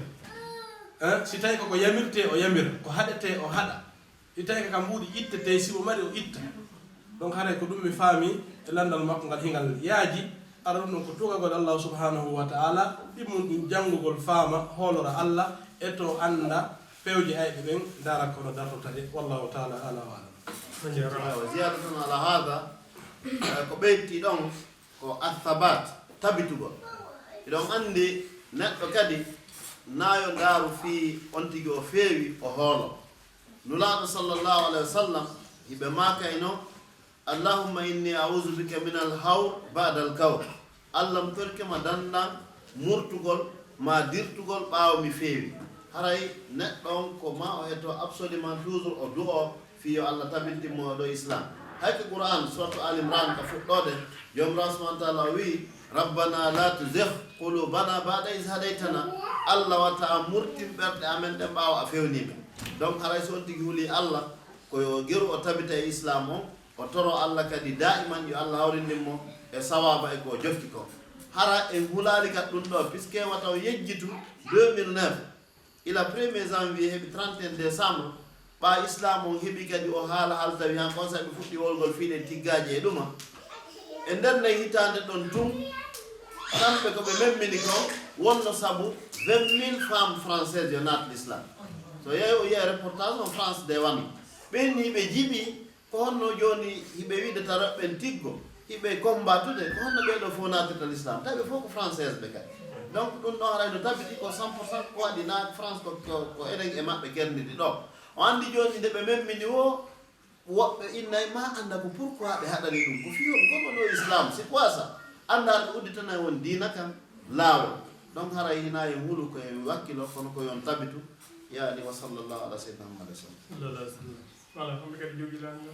S4: si tawi koko yamirte o yamira ko haɗete o haɗa si tawi kaka mbuuɗi ittete sibo mari o itta donc haray ko ɗum mi faami e landal makko ngal hingal yaaji ara ɗum ɗon ko tugagol allah subhanahu wa ta'ala ɗimmum ɗum janngugol faama hoolora allah e to annda pewje ayɓe ɓen dara kono dartota ɗe wallahu taala ala wa alam
S5: ziyadatan ala hada ko ɓeydti ɗon ko athabat tabitugol iɗon andi neɗɗo kadi nayo ndaaru fi on tigi o feewi o hoolo nulaaɗo sallllahu alayhi wa sallam hiɓe maakayno allahumma inni audu bika min alhawr bada alkawr allah mi torkema dandan murtugol ma dirtugol ɓaawo mi feewi haray neɗɗon ko ma o hetto absolument toujours o du'o fi yo allah tabintimmo ɗo islam hayko qur'an suratu al imran ka fuɗɗode jomirawo subahana taala o wi rabbana la tuzigh qulubana ba'da is hadaytana allah wata murtin ɓerɗe amen ɗe ɓaawo a fewnima donc haray so on tigi huuli allah koyo geru o tabita e islam o toro allah kadi daiman yo allah hawrindinmo e sawaba e ko jofti ko hara en hulali kat ɗum ɗo puisque wataw yejjitu 2009 ila 1er janvier heɓi 31 décembre ɓa islam on heɓi kadi o haala tawi han kon saɓe fuɗɗi wolgol fiiɗen tiggaji e ɗuma e nder nde hitande ɗon tum kamɓe koɓe memmini ko wonno saabu 20 000 femmes françaises yo naat l'islam so yeeyi o yiya reportage on france de wami ɓenni ɓe jiiɓi ko honno joni hiɓe wiidata roɓɓen tiggo hiɓe combatude ko honno ɓeɗo fof natirta l'islam tawi ɓe fof ko française ɓe kadi donc ɗum ɗon harayno tabiti ko 100% ko waɗi na france ko enen e maɓɓe kerdiɗi ɗo o andi joni nde ɓe memmini o woɓɓe innayi ma anda ko pourquoi ɓe haɗani ɗum ko fiyon kono ɗo islam c'est quoi ça anda ɓe udditana won dina kam laawol donc haray hina e hulu koye wakkilo kono ko yon tabitu yaani wa sallallahu ala sayyidina muhammad sallallahu alaihi wasallam
S2: voilà on kadi jogi lanno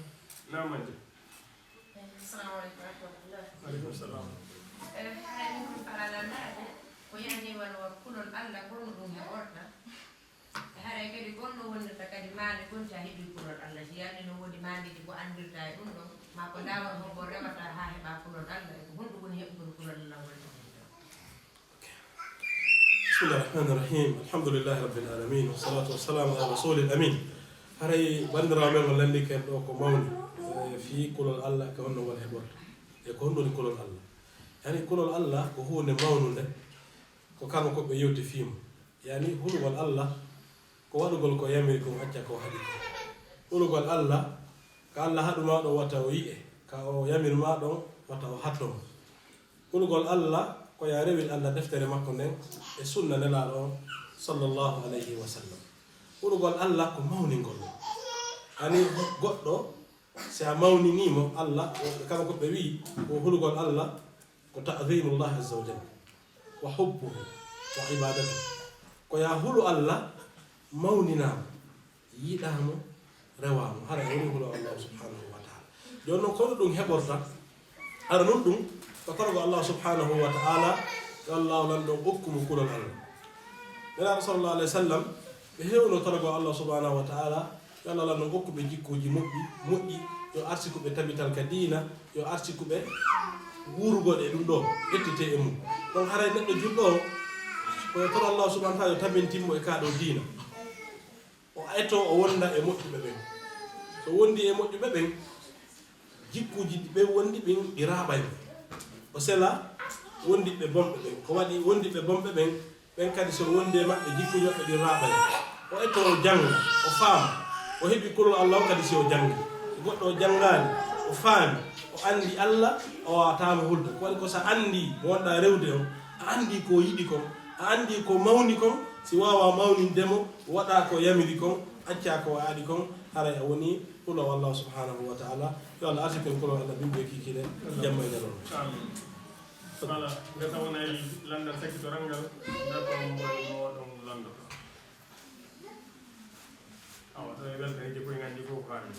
S2: namande
S6: assalamu aleykum wa rahmatullah
S2: aleykum salam
S6: hay ɗum alalanade ko yani wano kulol allah gonno ɗum e orta haray kadi gonno wonnata kadi maande gonta heɓi kulol allah si yani no woodi maandiji ko andirta e ɗum ɗon ma ko ndawon honko remata ha heɓa kulol allah e ko honɗum woni heɓugol kulol allah woni
S4: بسم الله الرحمن الرحيم الحمد لله رب العالمين والصلاة والسلام على رسول الأمين هري بندرا من ولندي كان دوكو موني في كل الله كهون ولا هبور يكون دون كل الله يعني كل الله وهو نمون ده وكانوا كو بيوتي فيهم يعني هو الله كوالو قال كو يامي كو حتى كو حدي هو قال الله قال الله هذا ما دو وتاوي كاو يامي ما دو وتاو حتو هو قال الله ko ya rewil Allah deftere makko nden e sunna nelaɗo sallallahu alayhi wa sallam ɓurugol Allah ko mawningol ani goɗɗo si a mawninimo Allah kala ko ɓe wi ko hulugol Allah ko ta'dhimullah azza wa jalla wa hubbuhu wa ibadatuhu ko ya hulu Allah mawninama yiɗamo rewamo hara woni hulo Allah subhanahu wa ta'ala joni noon kono ɗum heɓorta ara non ɗum فقرب الله سبحانه وتعالى قال الله لن أكم كل الأرض نبي صلى الله عليه وسلم بهيونو ترجو الله سبحانه وتعالى قال الله لن أكم بجيكوجي مؤي يو أرسيكو بتبيتال كدينا يو أرسيكو ب وورغو دي دوندو ettete emu donc haray neddo juldo ko toro Allah subhanahu wa ta'ala tabintimo e kaado diina o eto o wonda e moƴƴuɓe ɓen so wondi e moƴƴuɓe ɓen jikkuji ɓe wondi ɓen ɗi raɓayɓe o sela wondiɓe bomɓe ɓen ko waɗi wondiɓe bomɓe ɓen ɓen kadi so wondi e maɓɓe jikkuji maɓɓe ɗi raɓaye o etto o janga o faama o heɓi kulol Allah o kadi si o jangi goɗɗo o jangani o faami o andi Allah o wawatama hulde ko waɗi ko sa andi mo wonɗa rewde o a andi ko yiɗi kon a andi ko mawni kon si wawa mawnindemo waɗa ko yamiri kon acca ko aaɗi kon haray a woni hulo Allah subhanahu wa ta'ala yo Allah artikel ko Allah bimbe kikide jamma e daro
S2: amin voilà ngata wonay landal sakito rangal dako mo don lando awa to e welta je koy ngandi ko haali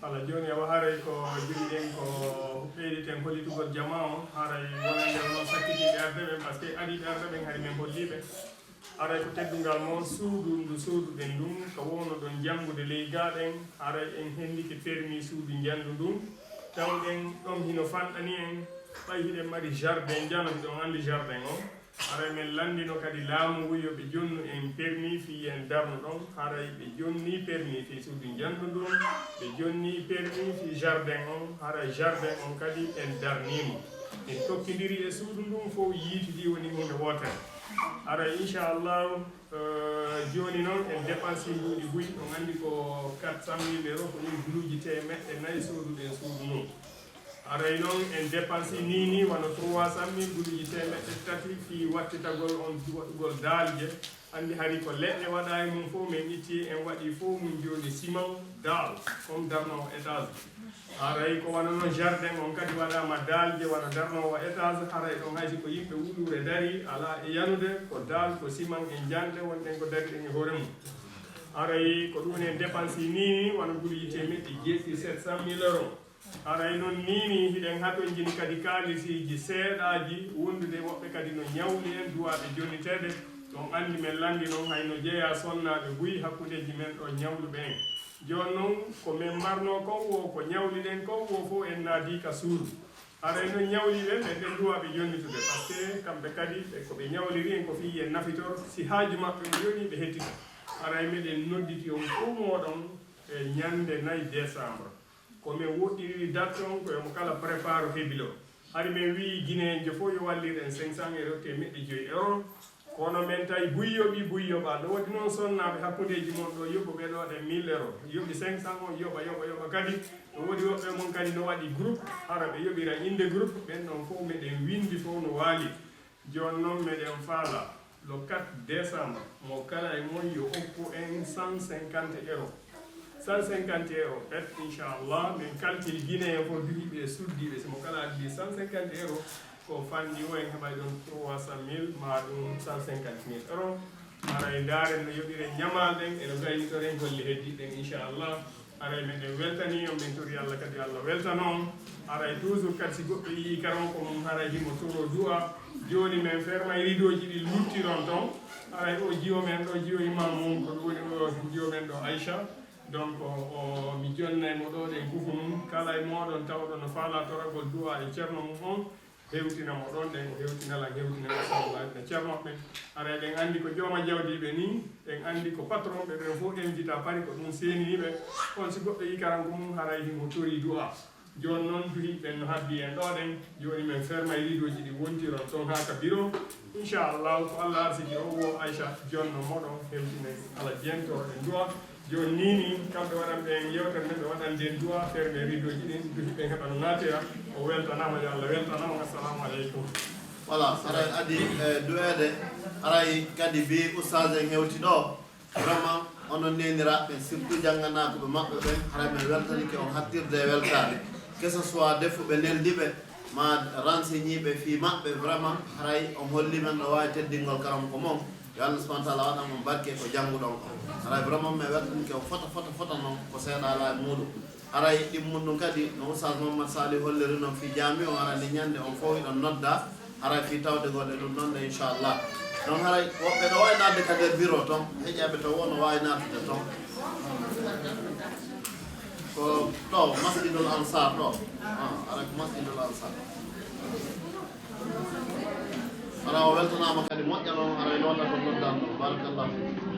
S2: ala joni awa haray ko jigiden ko ɓeyditen hollitugol jama o haray wonande non sakkitiɓe ardeɓe par ce que aɗiɓe ardeɓe hari men holliɓe aray ko teddungal moon suudu ndu suuduɗen ɗum ko wonno ɗon janngude ley gaaɗen aray en hendike permis suudu jandu ndun tawɗen ɗon hino fanɗani en ɓay hiɗen mari jardin janomi ɗon andi jardin o aray men landino kadi laamu wi yoɓe jonnu en permis fi en darnu ɗon haray ɓe jonni permis fi suudu jandu ndun ɓe jonni permis fi jardin o haray jardin on kadi en darnimo en tokkidiri e suudu ndun fof yiitidi woni hunde wotere ara inchallah joni noon en dépense nduuɗi buy on andi ko 400 000 € ko ɗum buluji temeɗɗe 4 soduɗen suudu noon aray noon en dépense ni wano 300 000 guluji temedde tati fi wattitagol on waɗugol daalje andi hari ko leɗɗe waɗa e mum fof min itti en waɗi fof mum joni ciment daal comme darnowo étage aray ko wano noon jardin on kadi waɗama daalje wano darnowo étage haray ɗon haysi ko yimɓe wuɗure dari ala e yanude ko daal ko ciment e jande wonɗen ko dari ɗen e hoore mum aray ko ɗum en dépense ni wano guluji temedde jeeɗɗi 700 000 euros aray noon nini hiɗen hatojini kadi kalisiji seeɗaji wondude woɓɓe kadi no ñawli en duwaɓe jonitede on andi men landi noon hayno jeeya sonnaɓe buyi hakkudeji men ɗo ñawluɓe en joni noon ko min marno kon wo ko ñawliɗen kon wo fof en naadi ka suudu aray noon ñawliɓe ɓen duwaɓe jonnitude par ce que kamɓe kadi koɓe ñawliri en ko fi en nafitor si haaju maɓɓe o yoni ɓe hettita aray meɗen nodditi on fof moɗon e ñande 4 décembre komin woɗɗiri date on koyomo kala prépare heɓilo hari min wi guinéen fof yo wallir en 500 euros temedde 5 euros kono men tawi buy yoɓa no waɗi noon sonnaɓe hakkudeji mon ɗo yoɓɓo ɓeɗo ɗe 1000 euros yoɓi 500 on yoɓa kadi no woɗi woɓɓe mon kadi no waɗi groupe hara ɓe yoɓira inde groupe ɓen ɗon fof meɗen windi fof no waali joni noon meɗen faala le 4 décembre mo kala e mon yo hokku en 150 euros 150 euros bet inchallah min calcule guinéen fof duhiɓe e suddiɓe somo kala addi 150 euros ko fanni o en heɓay ɗon 300 000 ma ɗum 150 000 euros aray daren no yoɓire ñamalɗen eno gaynitoren golle heddiɗen inchallah aray meɗen weltani on min tori Allah kadi Allah weltanon aray toujours kadi si goɗɗo yii karon ko mum haray himo toro du'a joni min fermay ridoji ɗi luttiron ton aray o jiyo men ɗo jiyo imam mum ko ɗum woni o jiyo men ɗo Aïcha donc o mi jonnaymo ɗo ɗe gufu mum kala e moɗon tawɗo no faala toragol du'a e ceerno mum on hewtinamo ɗon ɗen hewtinala sallah ne ceernoɓe ara ɗen andi ko jooma jawdiɓe ni ɗen andi ko patron ɓe ɓen fof invita pari ko ɗum seniniɓe on si goɗɗo yikaranko mum haray himo tori du'a joni noon duhiɓen no habbi en ɗo ɗen joni men fermay ridoji ɗi wontiron toon ha ka bureau inchallah ko Allah arsiki o wo Aïcha jonno moɗon hewtine ala jento e du'a joni nini kamɓe waɗanɓe yewtere men ɓe waɗande du'a ferme ridoji ɗin duhiɓe heɓa no natira o weltanama yo Allah weltanama assalamu aleykum
S5: voilà aray adi du'ede aray kadi bi oustage en hewti ɗo vraiment onon neniraɓe surtout jangganakoɓe maɓɓe ɓen haray men weltanike on hattirde e weltade que ce soit defuɓe neldiɓe ma renseigniɓe fi maɓɓe vraiment haray on holli men no wawi teddingol karam ko moon yo Allah subahana taala waɗan on barke ko jangguɗon ko haray vraiment mi weltanike o fota noon ko seeɗa ala e muɗum haray ɗimmum ɗum kadi no oustage Mamadou Sali holliri noon fi jami o arani ñande on fof iɗon nodda haray fi tawde goɗe ɗum noon de inchallah donc haray woɓɓe no wawi nadde kadi e bureau toon heƴaɓe to wo no wawi nattude toon ko ɗo masjidul ansar ɗo ara ko masjidul ansar ara o weltanama kadi moƴƴa noon ara nodda ko noddan ɗo barakallahu